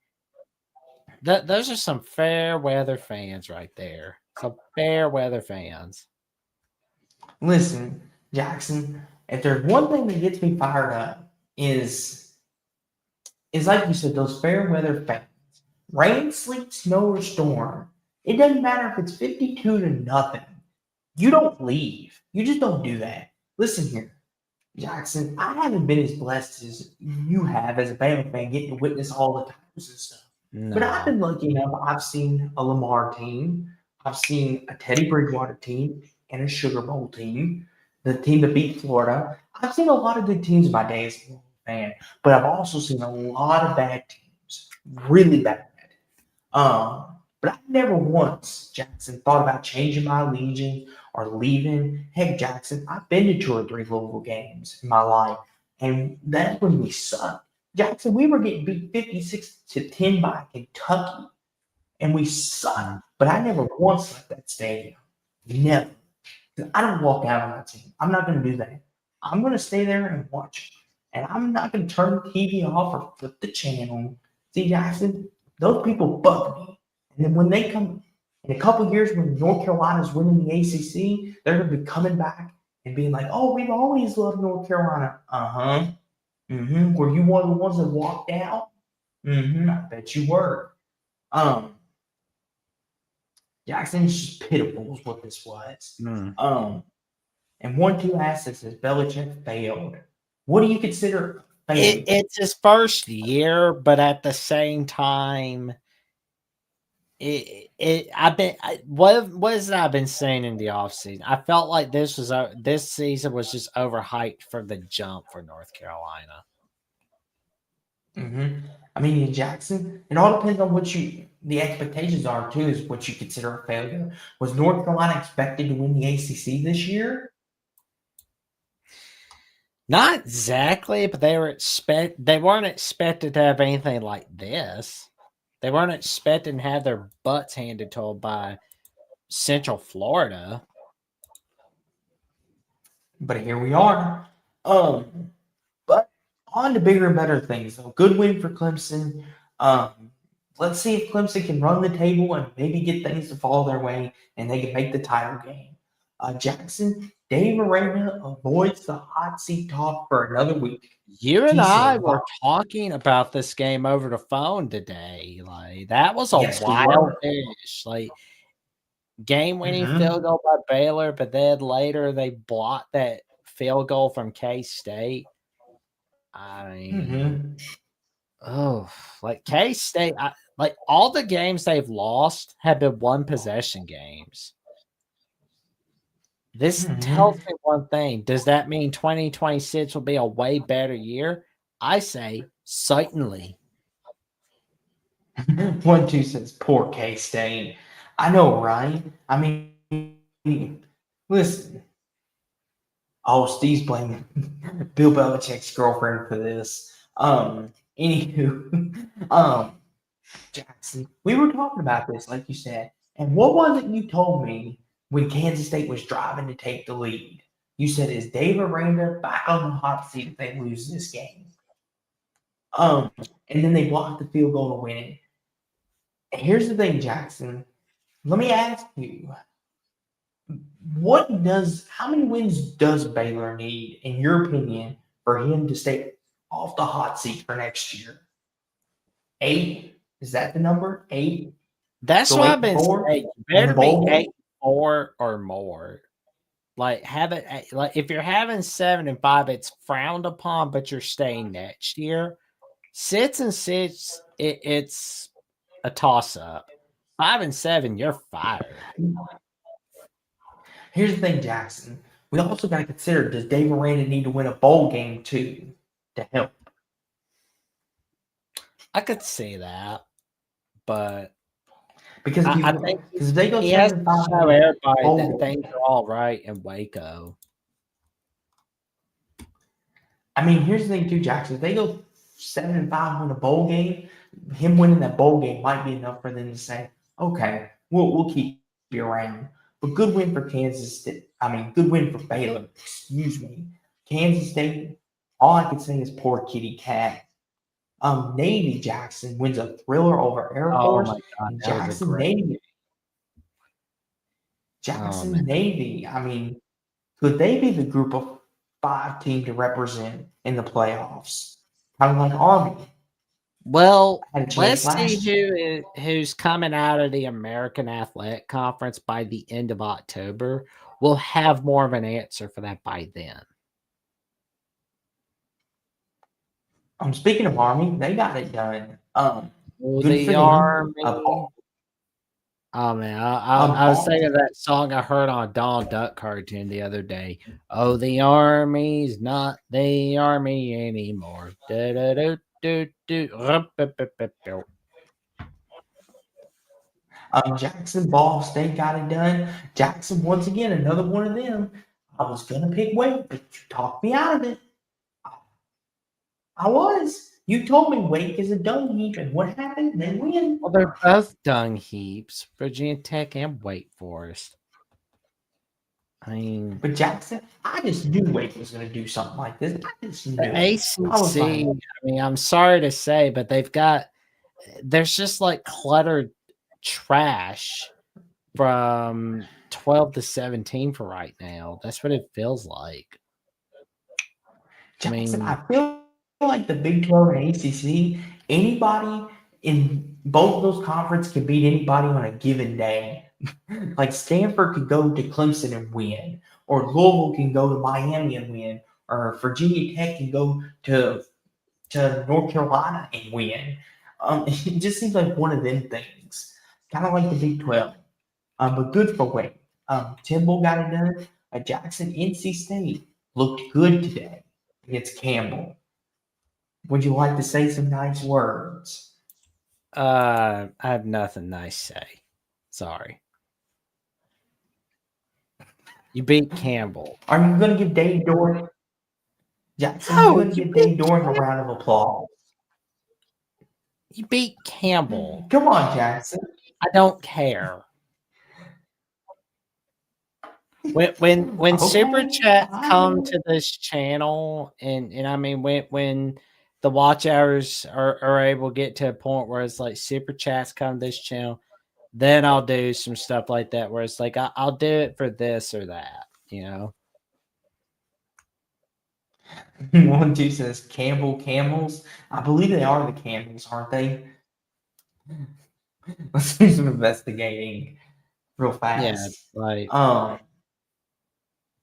S2: those are some fair weather fans right there. Some fair weather fans.
S1: listen, Jackson. If there's one thing that gets me fired up is like you said, those fair weather fans. Rain, sleet, snow, or storm. It doesn't matter if it's 52 to nothing. You don't leave. You just don't do that. Listen here, Jackson. I haven't been as blessed as you have as a Bama fan, getting to witness all the times and stuff. But I've
S2: No.
S1: been lucky enough. I've seen a Lamar team. I've seen a Teddy Bridgewater team and a Sugar Bowl team, the team that beat Florida. I've seen a lot of good teams in my day as a fan, but I've also seen a lot of bad teams, really bad. But I never once, Jackson, thought about changing my allegiance or leaving. Heck, Jackson, I've been to 2 or 3 Louisville games in my life, and that's when we sucked. Jackson, we were getting beat 56-10 by Kentucky, and we sucked.
S2: Mm.
S1: But I never once left that stadium. Never. I don't walk out on my team. I'm not going to do that. I'm going to stay there and watch. And I'm not going to turn the TV off or flip the channel. See, Jackson, those people bug me. And then when they come in a couple of years when North Carolina's winning the ACC, they're going to be coming back and being like, oh, we've always loved North Carolina. Uh-huh. Mm-hmm. Were you one of the ones that walked out? Mm-hmm. I bet you were. Um, Jackson is just pitiful is what this was.
S2: Mm.
S1: And 1-2 assets as Belichick failed. What do you consider failing?
S2: It's his first year, but at the same time, what has I been saying in the offseason? I felt like this season was just overhyped from the jump for North Carolina.
S1: Mm-hmm. I mean, in Jackson, it all depends on the expectations are too, is what you consider a failure. Was North Carolina expected to win the ACC this year?
S2: Not exactly, but they weren't expected to have anything like this. They weren't expecting to have their butts handed to them by Central Florida.
S1: But here we are. But on to bigger and better things. Though, good win for Clemson. Let's see if Clemson can run the table and maybe get things to fall their way, and they can make the title game. Jackson, Dave Aranda avoids the hot seat talk for another week.
S2: You and
S1: He
S2: I
S1: said,
S2: were talking about this game over the phone today. Like, that was a
S1: "Yes, we
S2: wild
S1: were."
S2: finish. Like, game-winning
S1: Mm-hmm.
S2: field goal by Baylor, but then later they blocked that field goal from K-State. I mean,
S1: Mm-hmm.
S2: oh, like K-State, like all the games they've lost have been one possession games. This tells
S1: Mm-hmm.
S2: me one thing. Does that mean 2026 will be a way better year? I say certainly.
S1: 1-2 says, "Poor K State." I know, right? I mean, listen. Oh, Steve's blaming Bill Belichick's girlfriend for this. Anywho, Jackson, we were talking about this, like you said. And what was it you told me when Kansas State was driving to take the lead? You said, is Dave Aranda back on the hot seat if they lose this game? And then they blocked the field goal to win it. And here's the thing, Jackson. Let me ask you, how many wins does Baylor need, in your opinion, for him to stay off the hot seat for next year? 8? Is that the number? 8?
S2: That's
S1: Go
S2: what I've been
S1: 8-4?
S2: saying. You
S1: Win the
S2: better be
S1: bowl game?
S2: 8-4 or more. Like have it like if you're having 7-5, it's frowned upon, but you're staying next year. 6-6, it's a toss up. 5-7, you're fired.
S1: Here's the thing, Jackson. We also got to consider, does Dave Aranda need to win a bowl game too to help?
S2: I could see that, but
S1: Because
S2: I think
S1: if they go
S2: he has
S1: 7
S2: to
S1: 5
S2: show everybody
S1: bowl
S2: that
S1: game,
S2: things are all right in Waco.
S1: I mean, here's the thing too, Jackson. If they go 7 5 win a bowl game, him winning that bowl game might be enough for them to say, okay, we'll keep you around. But good win for Kansas State. I mean, good win for Baylor. Excuse me, Kansas State. All I can say is poor kitty cat. Navy Jackson wins a thriller over Air
S2: Oh
S1: Force.
S2: my God,
S1: And
S2: that was a
S1: Jackson
S2: great
S1: Navy.
S2: game. Oh man.
S1: Navy. I mean, could they be the group of 5 team to represent in the playoffs? Kind of like Army
S2: Well,
S1: had a chance
S2: let's see
S1: last year.
S2: who's coming out of the American Athletic Conference by the end of October. We'll have more of an answer for that by then.
S1: Speaking of Army, they got it done.
S2: Oh,
S1: Good for
S2: the
S1: them.
S2: Army. Oh man, I was thinking of that song I heard on Donald Duck cartoon the other day. Oh, the Army's not the Army anymore. Do, do, do, do, do.
S1: Jackson Ball State got it done. Jackson, once again, another one of them. I was gonna pick Wake, but you talked me out of it. I was. You told me Wake is a dung heap, and what happened? They win.
S2: Well, they're both dung heaps, Virginia Tech and Wake Forest. I mean,
S1: But Jackson, I just knew Wake was going to do something like this. I just knew
S2: the
S1: it. I was
S2: ACC.
S1: like,
S2: I mean, I'm sorry to say, but there's just like cluttered trash from 12 to 17 for right now. That's what it feels like.
S1: Jackson,
S2: I
S1: I feel like the Big 12 and ACC, anybody in both of those conferences can beat anybody on a given day. Like Stanford could go to Clemson and win, or Louisville can go to Miami and win, or Virginia Tech can go to North Carolina and win. It just seems like one of them things, kind of like the Big 12. But good for Wake. Timble got it done. Jackson, NC State looked good today against Campbell. Would you like to say some nice words?
S2: I have nothing nice to say. Sorry. You beat Campbell.
S1: Are you going to give Dave Doran? Jackson, are you going to give Dave Doran a round of applause?
S2: You beat Campbell.
S1: Come on, Jackson.
S2: I don't care. When
S1: Okay,
S2: super chats come
S1: fine.
S2: to this channel, and I mean when the watch hours are able to get to a point where it's like super chats come to this channel, then I'll do some stuff like that where it's like I'll do it for this or that, you know.
S1: 1-2 says Campbell Camels. I believe they are the Camels, aren't they? Let's do some investigating real
S2: Yeah,
S1: fast.
S2: like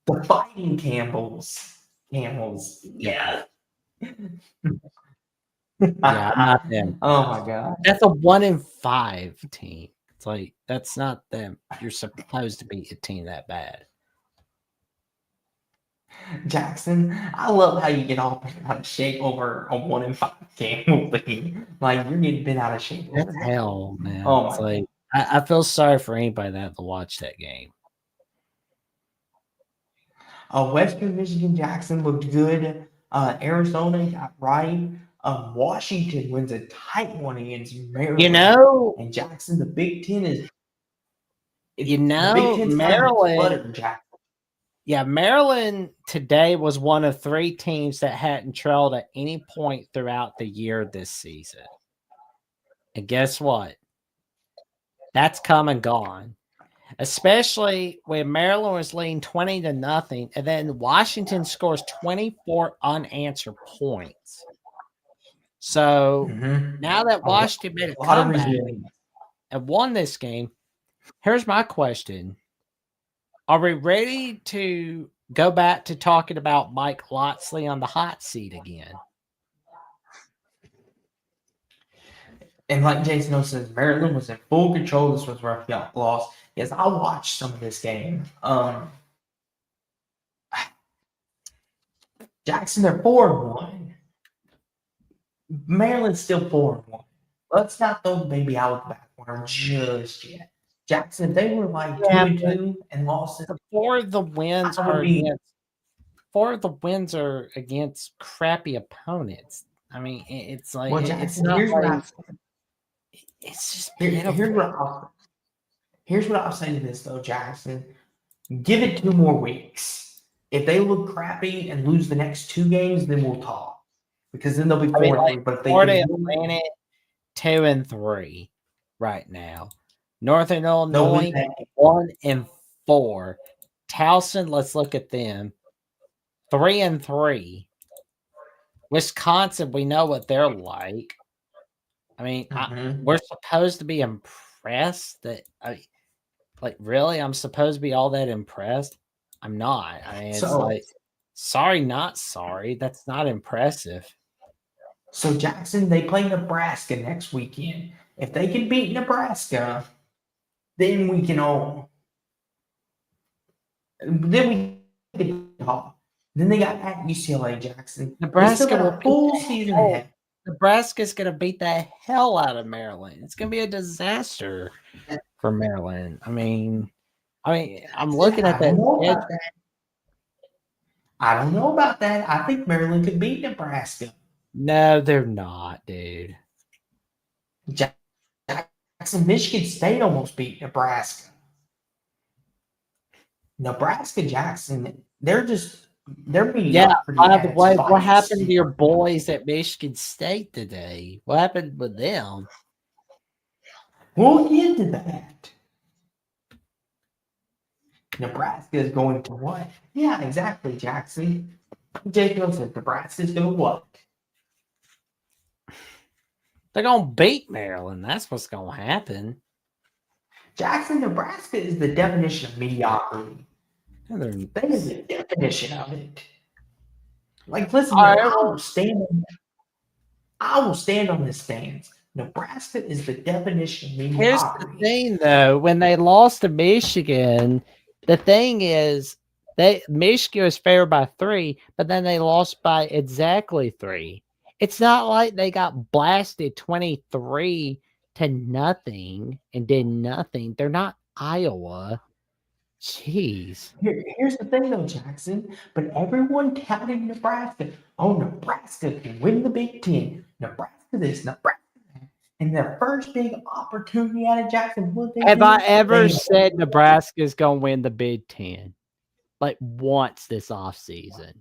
S1: The Fighting Camels. Yeah.
S2: yeah, not them.
S1: Oh my god.
S2: That's a 1-5 team. It's like that's not them. You're supposed to be a team that bad.
S1: Jackson, I love how you get all out of shape over a 1-5 Camel thing. Like you're getting bent out of shape over
S2: That's
S1: that.
S2: hell, man.
S1: Oh
S2: It's
S1: my
S2: like I feel sorry for anybody that had to watch that game.
S1: Western Michigan Jackson looked good. Arizona got right. Washington wins a tight one against Maryland.
S2: You know,
S1: And Jackson, the Big Ten is. The Big Ten's
S2: Maryland.
S1: Jackson.
S2: Yeah, Maryland today was one of 3 teams that hadn't trailed at any point throughout the year this season. And guess what? That's come and gone. Especially when Maryland was leading 20-0, and then Washington scores 24 unanswered points. So now that Washington made a comeback and won this game, here's my question. Are we ready to go back to talking about Mike Lotzley on the hot seat again?
S1: And like Jason O says, Maryland was in full control. This was a rough loss. Yes, I watched some of this game. Jackson, they're 4-1. Maryland's still 4-1. Let's not throw the baby out with the bathwater just yet. Jackson, they were like 2-2 and lost it.
S2: Four of the wins are against crappy opponents. I mean, it's like
S1: Well, Jackson,
S2: it's not like it's just
S1: here's what I'll say to this though, Jackson. Give it 2 more weeks. If they look crappy and lose the next 2 games, then we'll talk. Because then they'll be 4-3. But if they
S2: Florida Atlantic 2-3 right now. Northern Illinois 1-4. Towson, let's look at them. 3-3. Wisconsin, we know what they're like. I mean, we're supposed to be impressed that really, I'm supposed to be all that impressed. I'm not. I mean, it's sorry, not sorry. That's not impressive.
S1: So Jackson, they play Nebraska next weekend. If they can beat Nebraska, then we can all. Then we can talk. Then they got at UCLA, Jackson.
S2: Nebraska will
S1: a full season ahead.
S2: Nebraska's going to beat the hell out of Maryland. It's going to be a disaster for Maryland. I mean, I'm looking at that.
S1: I don't know about that. I think Maryland could beat Nebraska.
S2: No, they're not, dude.
S1: Jackson, Michigan State almost beat Nebraska. Nebraska, Jackson, they're beating.
S2: Yeah, by the way, what happened to your boys at Michigan State today? What happened with them?
S1: We'll get to that. Nebraska is going to what? Yeah, exactly, Jackson. Jacob said Nebraska is going to what?
S2: They're going to beat Maryland. That's what's going to happen.
S1: Jackson, Nebraska is the definition of mediocrity. That is the definition of it. Like, listen, I will stand on this stance. Nebraska is the definition of mediocrity.
S2: Here's the thing, though. When they lost to Michigan, the thing is, Michigan was favored by 3, but then they lost by exactly 3. It's not like they got blasted 23-0 and did nothing. They're not Iowa. Jeez.
S1: Here's the thing, though, Jackson. But everyone touted Nebraska. Oh, Nebraska can win the Big Ten. Nebraska this, Nebraska that. And their first big opportunity out of Jackson.
S2: Have I ever said Nebraska's going to win the Big Ten? Like once this offseason?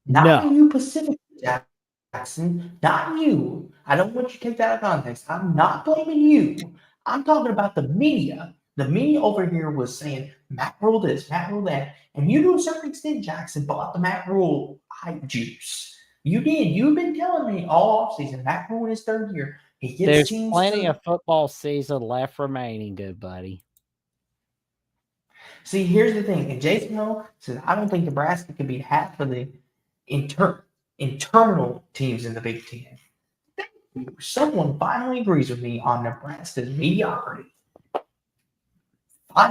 S1: Not you, Pacific Jackson. Not you. I don't want you to take that out of context. I'm not blaming you. I'm talking about the media. The media over here was saying, Matt Rule this, Matt Rule that. And you, to a certain extent, Jackson, bought the Matt Rule hype juice. You did. You've been telling me all offseason, Matt Rule in his 3rd year.
S2: There's plenty of football season left remaining, good buddy.
S1: See, here's the thing. And Jason Hill says, I don't think Nebraska could beat half of the internal teams in the Big Ten. Someone finally agrees with me on Nebraska's mediocrity.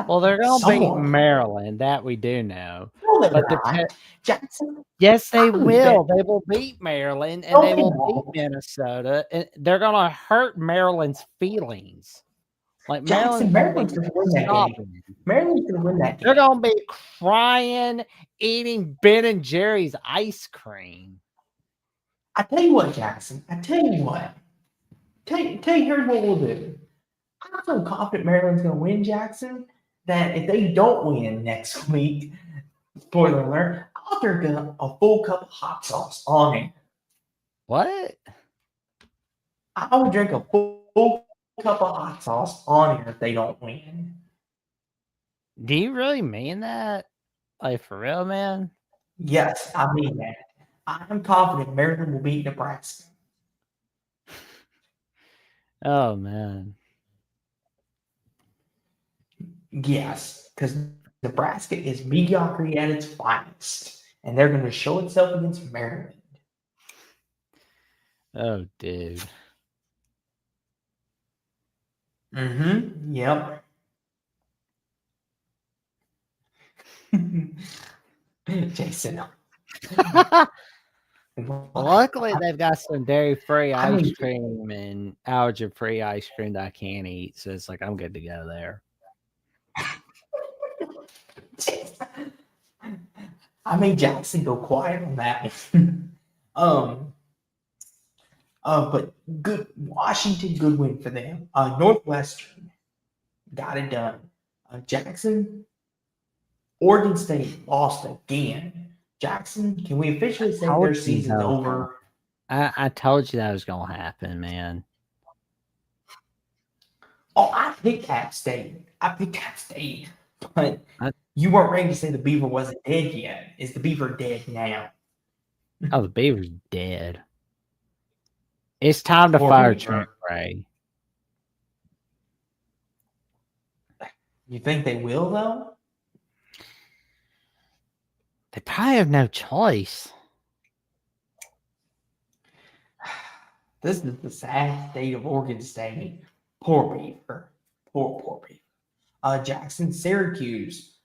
S2: Well, they're going to beat Maryland. That we do know.
S1: No, but Jackson.
S2: Yes, they will. They will beat Maryland, and they will beat Minnesota. And they're going to hurt Maryland's feelings. Like
S1: Jackson, Maryland's going to win that game. Maryland's going to win that game.
S2: They're going to be crying, eating Ben and Jerry's ice cream.
S1: I tell you what, Jackson. I tell you what. Tell you, here's what we'll do. I'm so confident Maryland's going to win, Jackson, that if they don't win next week, spoiler alert, I'll drink a full cup of hot sauce on it.
S2: What?
S1: I would drink a full cup of hot sauce on it if they don't win.
S2: Do you really mean that? Like, for real, man?
S1: Yes, I mean that. I'm confident Maryland will beat Nebraska.
S2: Oh, man.
S1: Yes, because Nebraska is mediocrity at its finest, and they're going to show itself against Maryland.
S2: Oh, dude.
S1: Yep. Jason.
S2: Luckily, they've got some dairy-free
S1: I
S2: ice
S1: mean,
S2: cream and allergen-free ice cream that I can't eat, so it's like I'm good to go there.
S1: I made Jackson go quiet on that. But good Washington, good win for them. Northwestern got it done. Jackson, Oregon State lost again. Jackson, can we officially say their season's over?
S2: I told you that was gonna happen, man.
S1: Oh, I picked App State. But you weren't ready to say the Beaver wasn't dead yet. Is the Beaver dead now?
S2: Oh, the Beaver's dead. It's time to fire Trent Gray.
S1: You think they will, though?
S2: They probably have no choice.
S1: This is the sad state of Oregon State. Poor Beaver. Poor Beaver. Jackson, Syracuse.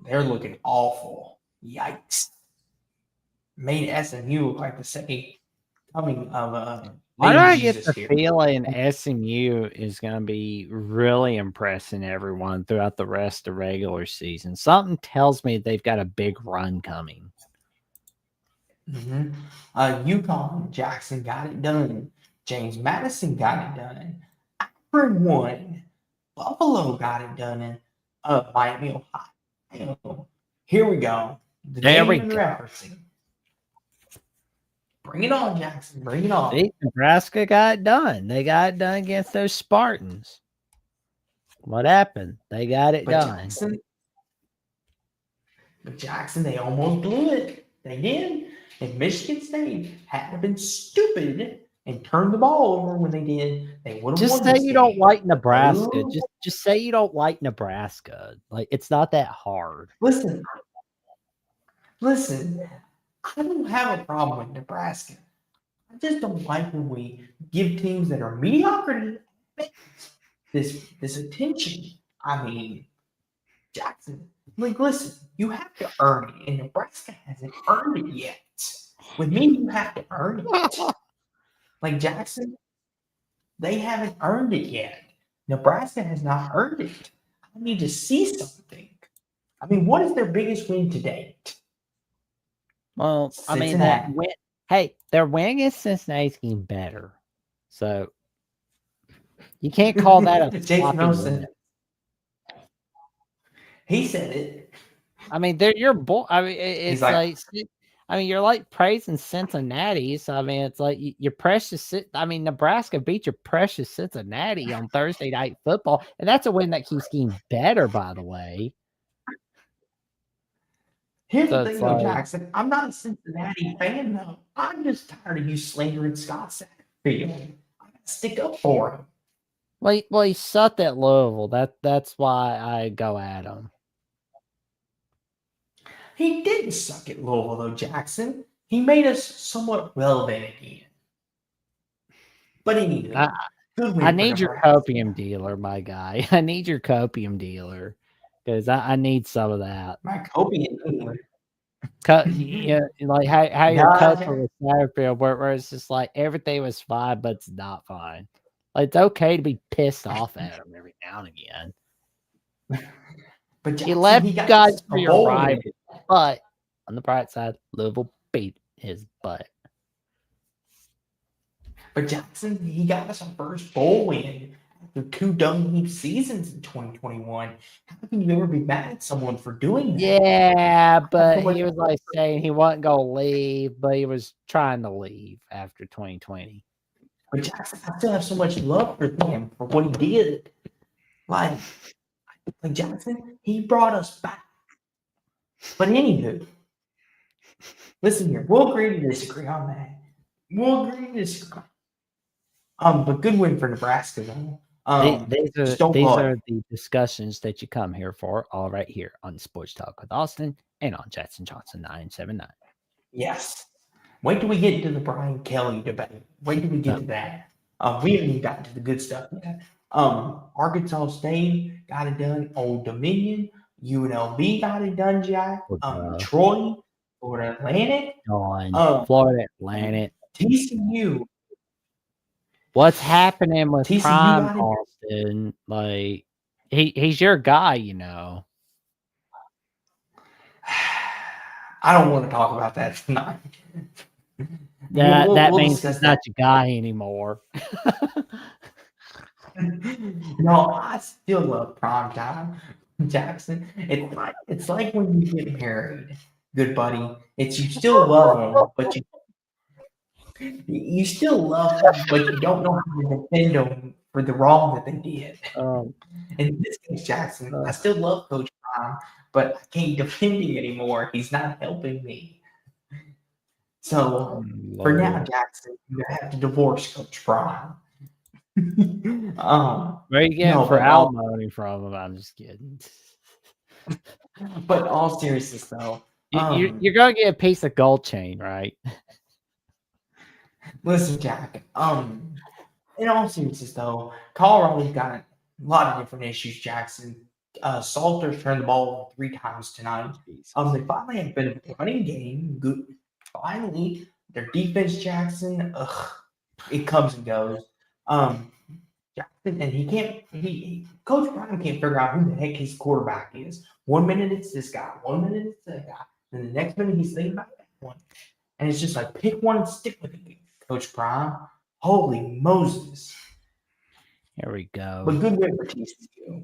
S1: They're looking awful. Yikes. Made SMU look like the second coming of
S2: Why do I
S1: Jesus
S2: get the feeling SMU is going to be really impressing everyone throughout the rest of regular season? Something tells me they've got a big run coming.
S1: Utah and Jackson got it done. James Madison got it done. Akron won. Buffalo got it done. And Miami, Ohio. Here we go.
S2: There we go.
S1: Referencing. Bring it on, Jackson. Bring it on.
S2: See, Nebraska got it done. They got it done against those Spartans. What happened? They got it done.
S1: Jackson, they almost blew it. They did. And Michigan State had to have been stupid and turned the ball over when they did. They would have
S2: just
S1: won.
S2: Say you don't like Nebraska. Just say you don't like Nebraska. Like, it's not that hard.
S1: Listen. I don't have a problem with Nebraska. I just don't like when we give teams that are mediocrity this attention. I mean, Jackson, like, listen, you have to earn it, and Nebraska hasn't earned it yet. With me, you have to earn it. Like, Jackson, they haven't earned it yet. Nebraska has not earned it. I need to see something. I mean, what is their biggest win to date?
S2: Well,
S1: Cincinnati.
S2: I mean, that win. Hey, their win against Cincinnati's getting better, so you can't call that a
S1: Jason
S2: win.
S1: He said it.
S2: I mean, they're your boy. I mean, it's like I mean, you're like praising Cincinnati. So I mean, it's like your precious. I mean, Nebraska beat your precious Cincinnati on Thursday Night Football, and that's a win that keeps getting better. By the way.
S1: Here's the thing, though, Jackson. I'm not a Cincinnati fan, though. I'm just tired of you slandering Scott Satterfield. I gotta stick up for him.
S2: Well, he sucked at Louisville. That's why I go at him.
S1: He didn't suck at Louisville, though, Jackson. He made us somewhat relevant again. But anyway,
S2: I need your copium dealer, my guy. I need your copium dealer because I need some of that.
S1: My copium dealer.
S2: Yeah, like how your coach with Satterfield, where it's just like everything was fine, but it's not fine. Like, it's okay to be pissed off at him every now and again.
S1: But Jackson,
S2: he left you guys for your rival, but on the bright side, Louisville beat his butt.
S1: But Jackson, he got us our first bowl win after 2 dung heap seasons in 2021. How can you ever be mad at someone for doing that?
S2: Yeah, but he was like saying he wasn't going to leave, but he was trying to leave after 2020.
S1: But Jackson, I still have so much love for him for what he did. Like Jackson, he brought us back. But anywho, listen here, we'll agree to disagree on that. We'll agree to disagree. But good win for Nebraska, though. Just don't
S2: These
S1: budge.
S2: are the discussions that you come here for, all right here on Sports Talk with Austin and on Jackson Johnson 979.
S1: Yes. Wait till we get into the Brian Kelly debate. Wait till we get to that. We haven't even gotten to the good stuff yet. Arkansas State got it done. Old Dominion, UNLV got it done, Jack. Troy, Florida Atlantic,
S2: Florida Atlantic.
S1: TCU.
S2: What's happening with
S1: TCU
S2: Prime
S1: got it.
S2: Austin? Like he's your guy, you know.
S1: I don't want to talk about that tonight.
S2: That
S1: we'll
S2: means
S1: discuss
S2: he's not your guy anymore.
S1: No, I still love primetime Jackson. It's like when you get married, good buddy. It's you still love him, but you still love them, but you don't know how to defend them for the wrong that they did. In this case, Jackson, I still love Coach Prime, but I can't defend him anymore. He's not helping me. So for now, Jackson, you have to divorce Coach Prime.
S2: Where are you getting for alimony from him? I'm just kidding.
S1: But all seriousness, though,
S2: you're gonna get a piece of gold chain, right?
S1: Listen, Jack. In all seriousness, though, Colorado's got a lot of different issues. Jackson, Salters turned the ball 3 times tonight. They finally have been a running game. Good. Finally, their defense, Jackson. It comes and goes. Jackson, and he can't. Coach Prime can't figure out who the heck his quarterback is. 1 minute it's this guy, 1 minute it's that guy, and the next minute he's thinking about that one. And it's just like pick one and stick with it, Coach Prime. Holy Moses!
S2: Here we go.
S1: But good win for TCU.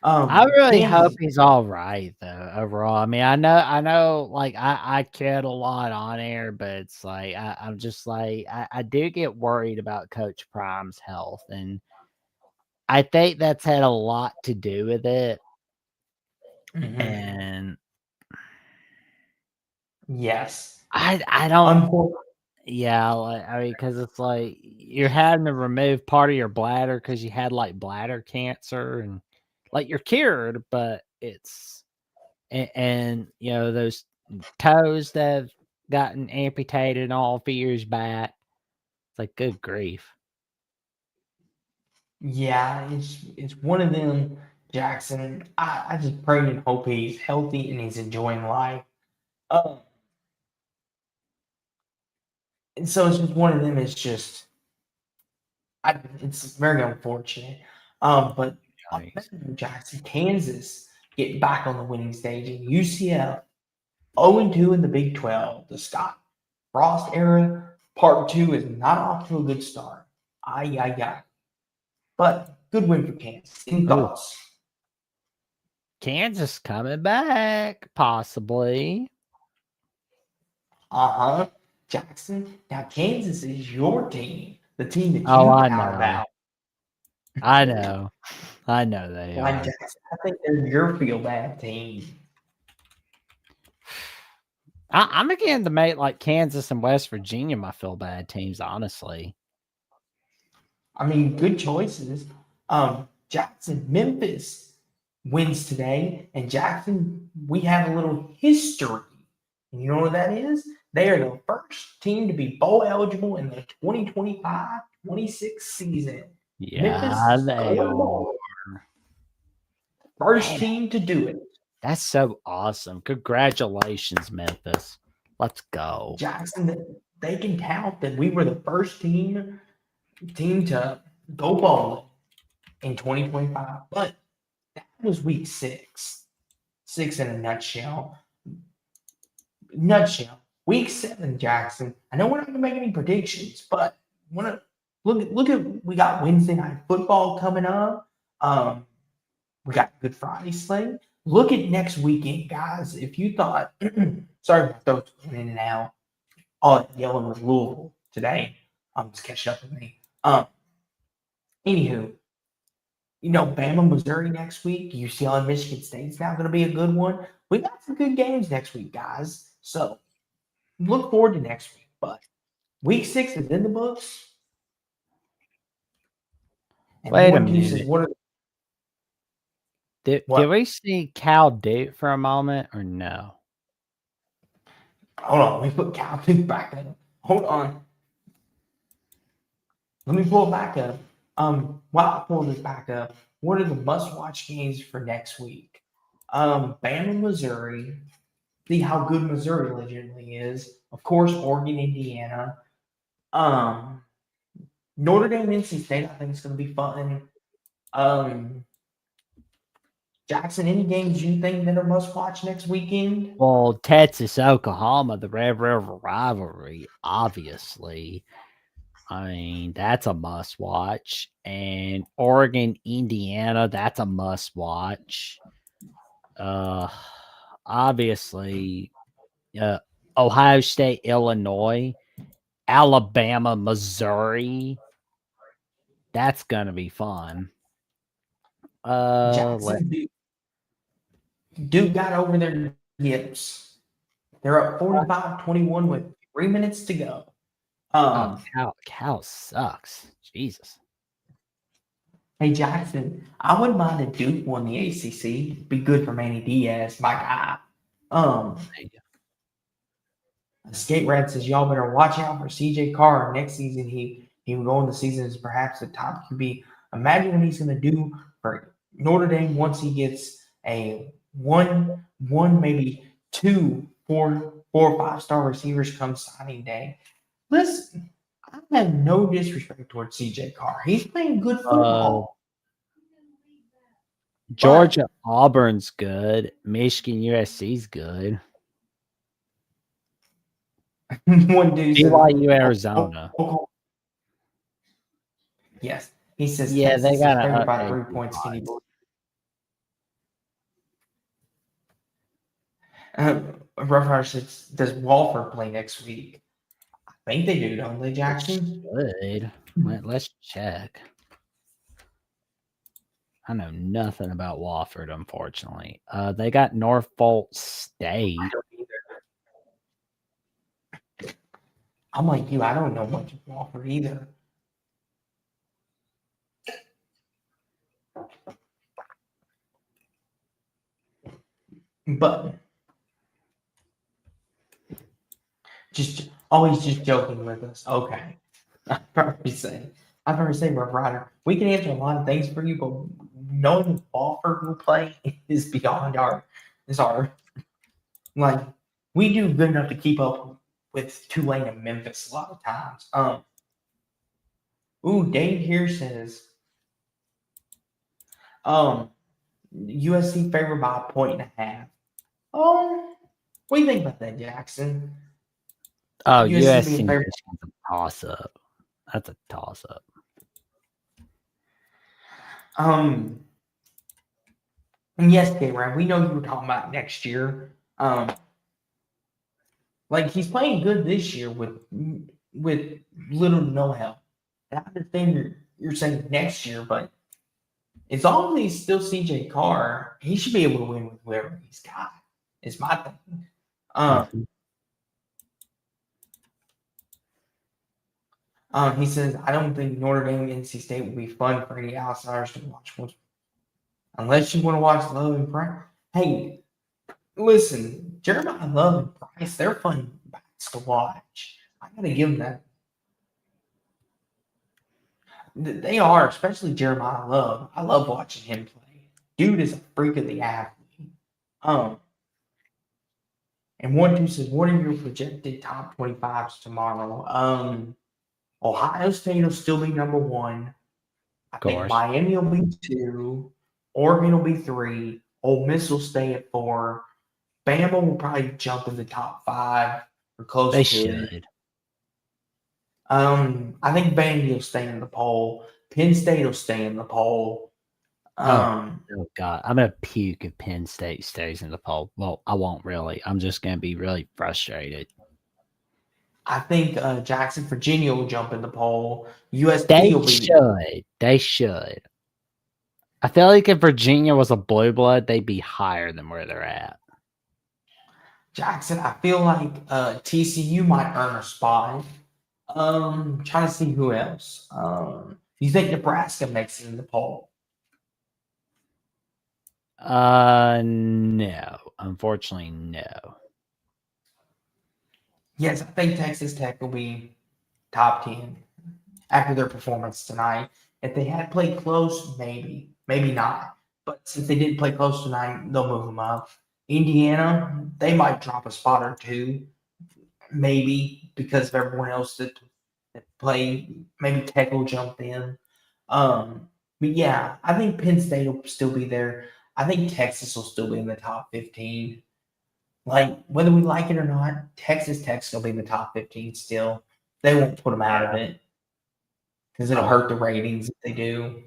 S2: I really hope he's all right though. Overall, I mean, I know, like I cared a lot on air, but it's like I'm just like I do get worried about Coach Prime's health, and I think that's had a lot to do with it.
S1: Mm-hmm.
S2: And
S1: yes,
S2: I don't. Yeah, like I mean, because it's like you're having to remove part of your bladder because you had like bladder cancer, and like you're cured, but it's and you know those toes that have gotten amputated all a few years back. It's like good grief.
S1: Yeah, it's one of them, Jackson. I just pray and hope he's healthy and he's enjoying life. And so it's just one of them. It's just, it's very unfortunate. But
S2: Nice.
S1: Jackson, Kansas get back on the winning stage, and UCF 0-2 in the Big 12. The Scott Frost era part 2 is not off to a good start. But good win for Kansas. Any thoughts?
S2: Kansas coming back, possibly.
S1: Jackson. Now Kansas is your team, the team that you
S2: I
S1: count
S2: know.
S1: about.
S2: I know they are.
S1: Jackson, I think they're your feel bad team.
S2: I'm beginning to make like Kansas and West Virginia my feel bad teams, honestly.
S1: I mean, good choices. Jackson, Memphis wins today, and Jackson, we have a little history. And you know what that is? They are the first team to be bowl eligible in the 2025-26 season.
S2: Yeah,
S1: Memphis,
S2: they are.
S1: First team to do it.
S2: That's so awesome. Congratulations, Memphis. Let's go.
S1: Jackson, they can count that we were the first team to go bowling in 2025. But that was week 6. 6 in a nutshell. Week 7, Jackson. I know we're not going to make any predictions, but look at we got Wednesday night football coming up. We got Good Friday slate. Look at next weekend, guys. If you thought, sorry, my throat's going in and out. All that yelling with Louisville today. Just catching up with me. Anywho, Bama, Missouri next week. UCLA, Michigan State's now going to be a good one. We got some good games next week, guys. So look forward to next week. But week 6 is in the books. And
S2: Wait a
S1: 1-2 says,
S2: minute.
S1: what are
S2: Did
S1: what?
S2: we see Cal Duke for a moment or no?
S1: Hold on, let me put Cal Duke back up. Hold on. Let me pull it back up. While I pull this back up, what are the must-watch games for next week? Bama, Missouri. See how good Missouri legitimately is. Of course, Oregon, Indiana. Notre Dame, NC State. I think it's going to be fun. Jackson, any games you think that are must-watch next weekend?
S2: Well, Texas, Oklahoma, the Red River rivalry, obviously. I mean, that's a must watch. And Oregon, Indiana, that's a must watch. Uh Obviously, uh Ohio State, Illinois, Alabama, Missouri. That's gonna be fun.
S1: Jackson, Duke got over their hips. They're up 45-21 with 3 minutes to go.
S2: Cal sucks. Jesus.
S1: Hey Jackson, I wouldn't mind if Duke won the ACC. Be good for Manny Diaz, my guy. Skate Rat says y'all better watch out for CJ Carr. Next season he will go in the season as perhaps the top QB. Imagine what he's going to do for Notre Dame once he gets a one maybe two, four or 5-star receivers come signing day. Listen, I have no disrespect towards CJ Carr. He's playing good football.
S2: Georgia, Auburn's good. Michigan, USC's good.
S1: One dude says,
S2: BYU, Arizona.
S1: Yes. He says
S2: Yeah,
S1: Texas
S2: they got
S1: is favored
S2: to
S1: by 3 points. Can you believe? Rough Rider says, does Walford play next week? I think they do, don't they, Jackson?
S2: Good. Let's check. I know nothing about Wofford, unfortunately. They got Norfolk State.
S1: I'm like you. I don't know much of Walford either. But just always just joking with us. Okay. I've heard say, Rough Rider, we can answer a lot of things for you, but knowing Walford will play is beyond our like we do good enough to keep up with Tulane and Memphis a lot of times. Dave here says, USC favored by 1.5. What do you think about that, Jackson?
S2: Oh,
S1: USC
S2: USC
S1: being favored.
S2: Michigan's a toss-up. That's a toss-up.
S1: And yes, K-Ryan, we know you were talking about next year. Like he's playing good this year with little to no help. And I understand you're saying next year, but as long as he's still CJ Carr, he should be able to win with whoever he's got. Is my thing. He says, I don't think Notre Dame and NC State would be fun for any outsiders to watch. Unless you want to watch Love and Price. Hey, listen, Jeremiah Love and Price, they're fun backs to watch. I got to give them that. They are, especially Jeremiah Love. I love watching him play. Dude is a freak of the athlete. And 1-2 says, what are your projected top 25s tomorrow? Ohio State will still be number 1. I think Miami will be 2. Oregon will be 3. Ole Miss will stay at 4. Bama will probably jump in the top 5 or close
S2: They
S1: to it.
S2: should.
S1: I think Vandy will stay in the poll. Penn State will stay in the poll.
S2: Oh God, I'm gonna puke if Penn State stays in the poll. Well, I won't really. I'm just gonna be really frustrated.
S1: I think Jackson, Virginia will jump in the poll. USC
S2: They
S1: will be.
S2: should. They should. I feel like if Virginia was a blue blood, they'd be higher than where they're at.
S1: Jackson, I feel like TCU might earn a spot. Trying to see who else. You think Nebraska makes it in the poll?
S2: No. Unfortunately, no.
S1: Yes, I think Texas Tech will be top 10 after their performance tonight. If they had played close, maybe not. But since they didn't play close tonight, they'll move them up. Indiana, they might drop a spot or two, maybe because of everyone else that played. Maybe Tech will jump in. But yeah, I think Penn State will still be there. I think Texas will still be in the top 15. Like, whether we like it or not, Texas Tech's going to be in the top 15 still. They won't put them out of it because it'll hurt the ratings if they do.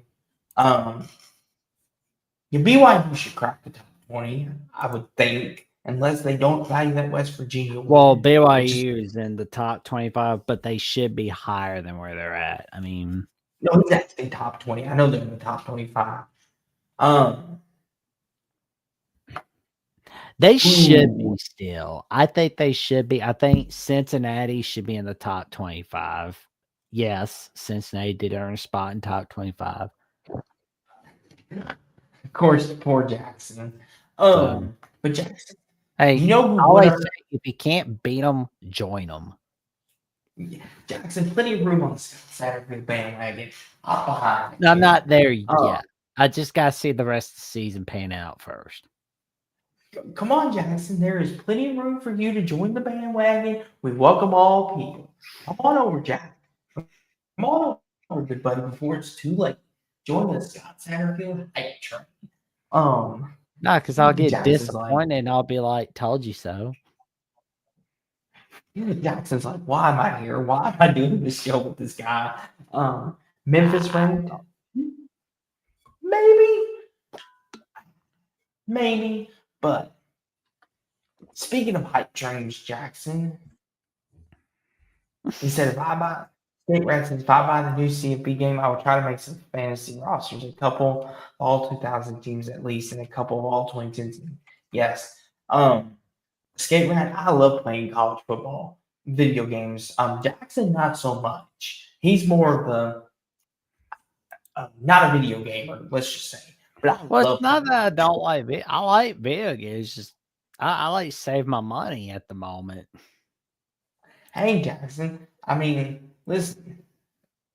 S1: Your BYU should crack the top 20, I would think, unless they don't value that West Virginia
S2: Well,
S1: win.
S2: BYU is in the top 25, but they should be higher than where they're at. I mean,
S1: No, he's actually top 20. I know they're in the top 25.
S2: They should be still. I think they should be. I think Cincinnati should be in the top 25. Yes, Cincinnati did earn a spot in top 25.
S1: Of course, poor Jackson.
S2: So,
S1: But Jackson,
S2: hey,
S1: you know who
S2: I always
S1: won?
S2: say if you can't beat them, join them.
S1: Jackson, plenty of room on the Saturday bandwagon. Hop behind.
S2: I'm not there yet. I just got to see the rest of the season pan out first.
S1: Come on, Jackson. There is plenty of room for you to join the bandwagon. We welcome all people. Come on over, Jack. Come on over, good buddy, before it's too late. Join the Scott Satterfield hype train.
S2: No, because I'll get
S1: Jackson's
S2: disappointed and I'll be like, told you so.
S1: Jackson's like, why am I here? Why am I doing this show with this guy? Memphis ranked? Maybe. But speaking of hype trains, Jackson, he said, if I buy the new CFP game, I will try to make some fantasy rosters, a couple all 2000 teams at least, and a couple of all 2010 teams. Yes. Skate Rat, I love playing college football video games. Jackson, not so much. He's more of the not a video gamer, let's just say. But
S2: it's not that I don't like it. I like video games. Just I like to save my money at the moment.
S1: Hey, Jackson. I mean, listen.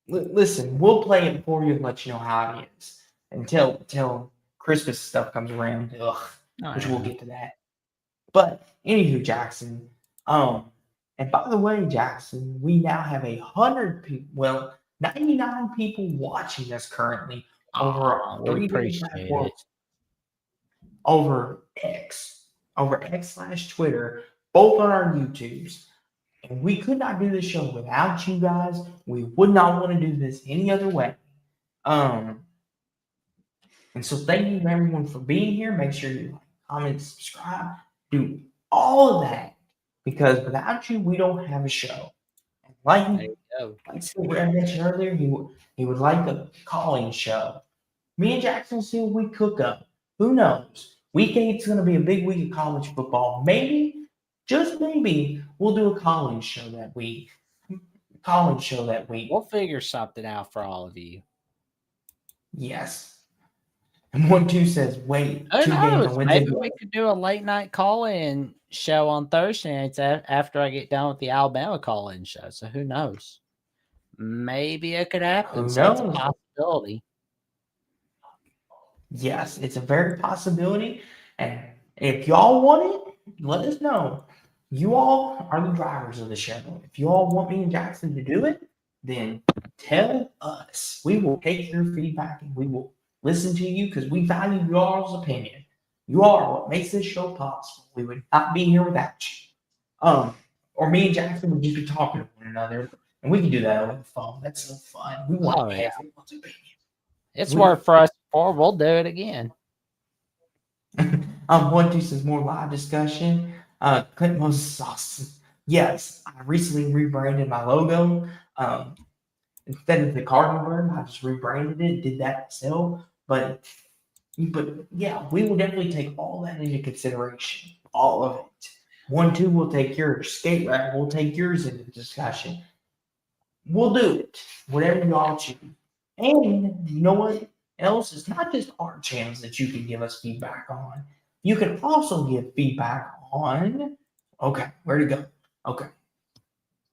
S1: We'll play it for you and let you know how it is until Christmas stuff comes around. Which we'll get to that. But anywho, Jackson. And by the way, Jackson, we now have 100 people. Well, 99 people watching us currently over
S2: we appreciate it.
S1: Over X/Twitter, both on our YouTubes. And we could not do this show without you guys. We would not want to do this any other way. And so thank you everyone for being here. Make sure you like, comment, subscribe, do all of that. Because without you, we don't have a show. And like I mentioned earlier, he would like a calling show. Me and Jackson see what we cook up. Who knows? Week 8's going to be a big week of college football. Maybe, just maybe, we'll do a calling show that week.
S2: We'll figure something out for all of you.
S1: Yes. And 1-2 says, wait,
S2: who knows? Maybe we could do a late night call-in show on Thursday nights after I get done with the Alabama call-in show. So who knows? Maybe it could happen. So it's a possibility.
S1: Yes, it's a very possibility. And if y'all want it, let us know. You all are the drivers of the show. If you all want me and Jackson to do it, then tell us. We will take your feedback and we will listen to you because we value y'all's opinion. You are what makes this show possible. We would not be here without you. Or me and Jackson would just be talking to one another, and we can do that over the phone. That's so fun. We want everyone's opinion.
S2: It's worked for us before. We'll do it again.
S1: 1-2 says more live discussion. Clint Moses awesome. Yes, I recently rebranded my logo. Instead of the cardinal bird, I just rebranded it, did that myself. But yeah, we will definitely take all that into consideration. All of it. 1-2 will take yours. Skate Rat, we'll take yours into discussion. We'll do it. Whatever y'all choose. And you know what else? It's not just our channels that you can give us feedback on. You can also give feedback on, okay, where to go? Okay,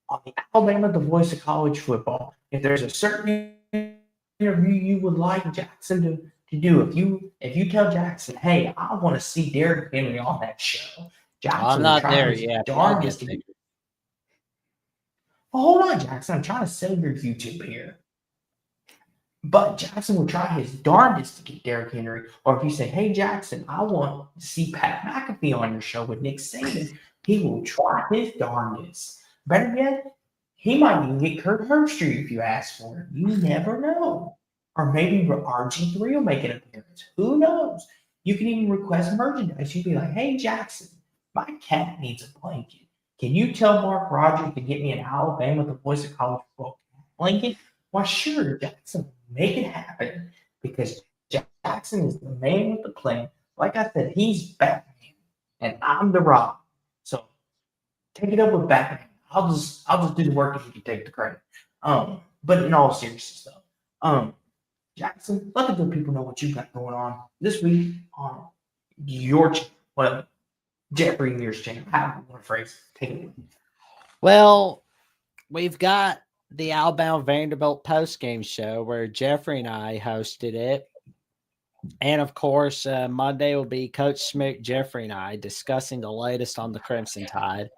S1: on the Alabama, the voice of college football. If there's a certain interview you would like Jackson to do, if you tell Jackson, hey, I want to see Derrick Henry on that show,
S2: I'm
S1: Jackson will
S2: not
S1: try
S2: there
S1: his
S2: yet, but I'll
S1: darndest
S2: get
S1: to
S2: there.
S1: get. Well, hold on, Jackson. I'm trying to sell your YouTube here. But Jackson will try his darndest to get Derrick Henry. Or if you say, hey, Jackson, I want to see Pat McAfee on your show with Nick Saban, he will try his darndest. Better yet, he might even get Kurt Herbstreit if you ask for it. You never know. Or maybe RG3 will make an appearance. Who knows? You can even request merchandise. You'd be like, hey, Jackson, my cat needs a blanket. Can you tell Mark Rogers to get me an Alabama, the voice of college football blanket? Why, sure, Jackson, make it happen because Jackson is the man with the plan. Like I said, he's Batman, and I'm the Rob. So take it up with Batman. I'll just do the work if you can take the credit. But in all seriousness though, Jackson, let the good people know what you got going on this week on your channel. Well, Jeffrey Mears channel. How you want to phrase it? Take it away.
S2: Well, we've got the Alabama Vanderbilt postgame show where Jeffrey and I hosted it. And of course, Monday will be Coach Smoot, Jeffrey, and I discussing the latest on the Crimson Tide.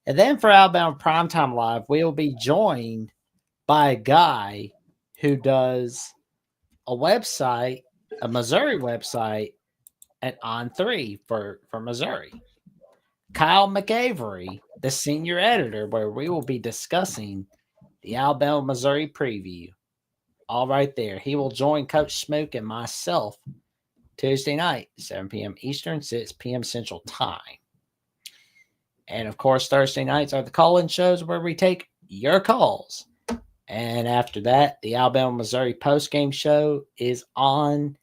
S2: And then for Alabama Primetime Live, we will be joined by a guy who does a website, a Missouri website at On3 for Missouri. Kyle McAvery, the senior editor, where we will be discussing the Alabama Missouri preview. All right there. He will join Coach Smook and myself Tuesday night, 7 p.m. Eastern, 6 p.m. Central Time. And of course, Thursday nights are the call-in shows where we take your calls. And after that, the Alabama Missouri postgame show is on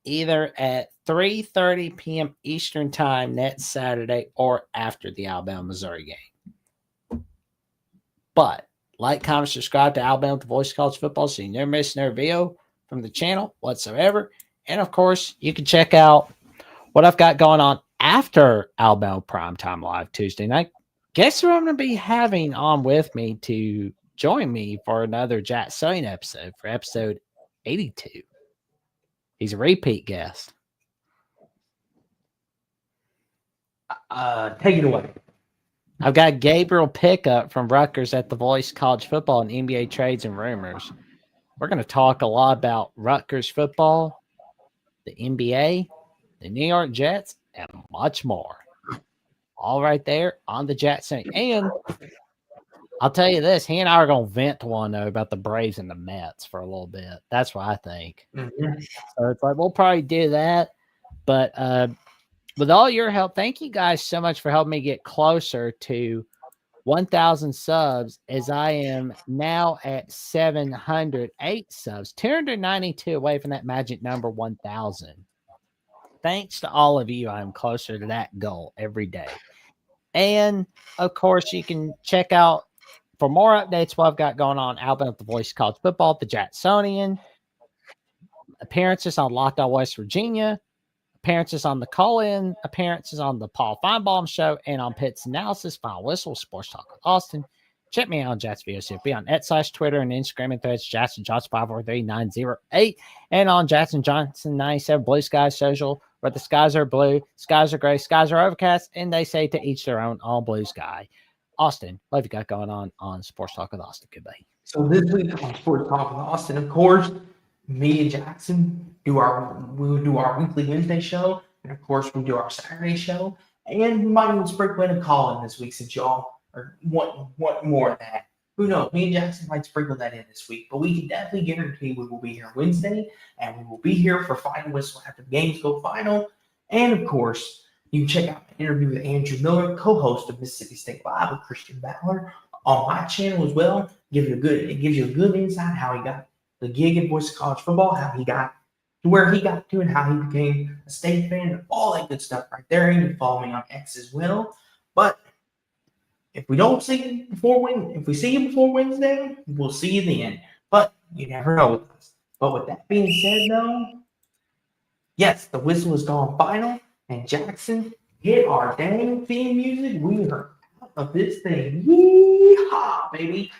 S2: either at 3:30 p.m. Eastern Time next Saturday or after the Alabama Missouri game. But like, comment, subscribe to Alabama, the voice of college football, so you never miss another video from the channel whatsoever. And of course, you can check out what I've got going on after Alabama Primetime Live Tuesday night. Guess who I'm going to be having on with me to join me for another Jacksonian episode, for episode 82. He's a repeat guest.
S1: Take it away.
S2: I've got Gabriel Pickup from Rutgers at the Voice College Football and NBA Trades and Rumors. We're going to talk a lot about Rutgers football, the NBA, the New York Jets, and much more. All right there on the Jackson. And I'll tell you this, he and I are going to vent to one another about the Braves and the Mets for a little bit. That's what I think.
S1: Mm-hmm.
S2: So it's like, we'll probably do that. But with all your help, thank you guys so much for helping me get closer to 1,000 subs, as I am now at 708 subs, 292 away from that magic number 1,000. Thanks to all of you, I'm closer to that goal every day. And of course, you can check out for more updates what I've got going on Alabama, the Voice of College Football, the Jacksonian, appearances on Locked On West Virginia, appearances on the call-in, appearances on the Paul Feinbaum Show, and on Pitt's Analysis, Final Whistle, Sports Talk with Austin. Check me out on Jats VOCFB on / Twitter and Instagram and threads, Jackson Johnson 543908, and on Jackson Johnson 97 Blue Sky Social, where the skies are blue, skies are gray, skies are overcast, and they say to each their own on Blue Sky. Austin, what have you got going on Sports Talk with Austin? Goodbye.
S1: So this week on Sports Talk with Austin, of course, me and Jackson we'll do our weekly Wednesday show, and of course we'll do our Saturday show, and we might even sprinkle in a call in this week since y'all want more of that. Who knows? Me and Jackson might sprinkle that in this week, but we can definitely guarantee we will be here Wednesday, and we will be here for Final Whistle after the games go final. And of course, you can check out my interview with Andrew Miller, co-host of Mississippi State Live with Christian Ballard, on my channel as well. It gives you a good insight how he got the gig in Voice of College Football, how he got to where he got to, and how he became a State fan, and all that good stuff right there. And you can follow me on X as well. But if we don't see you before if we see you before Wednesday, we'll see you then. But You never know with us. But with that being said, though, yes, the whistle has gone final, and Jackson hit our dang theme music. We are out of this thing. Yeehaw, baby.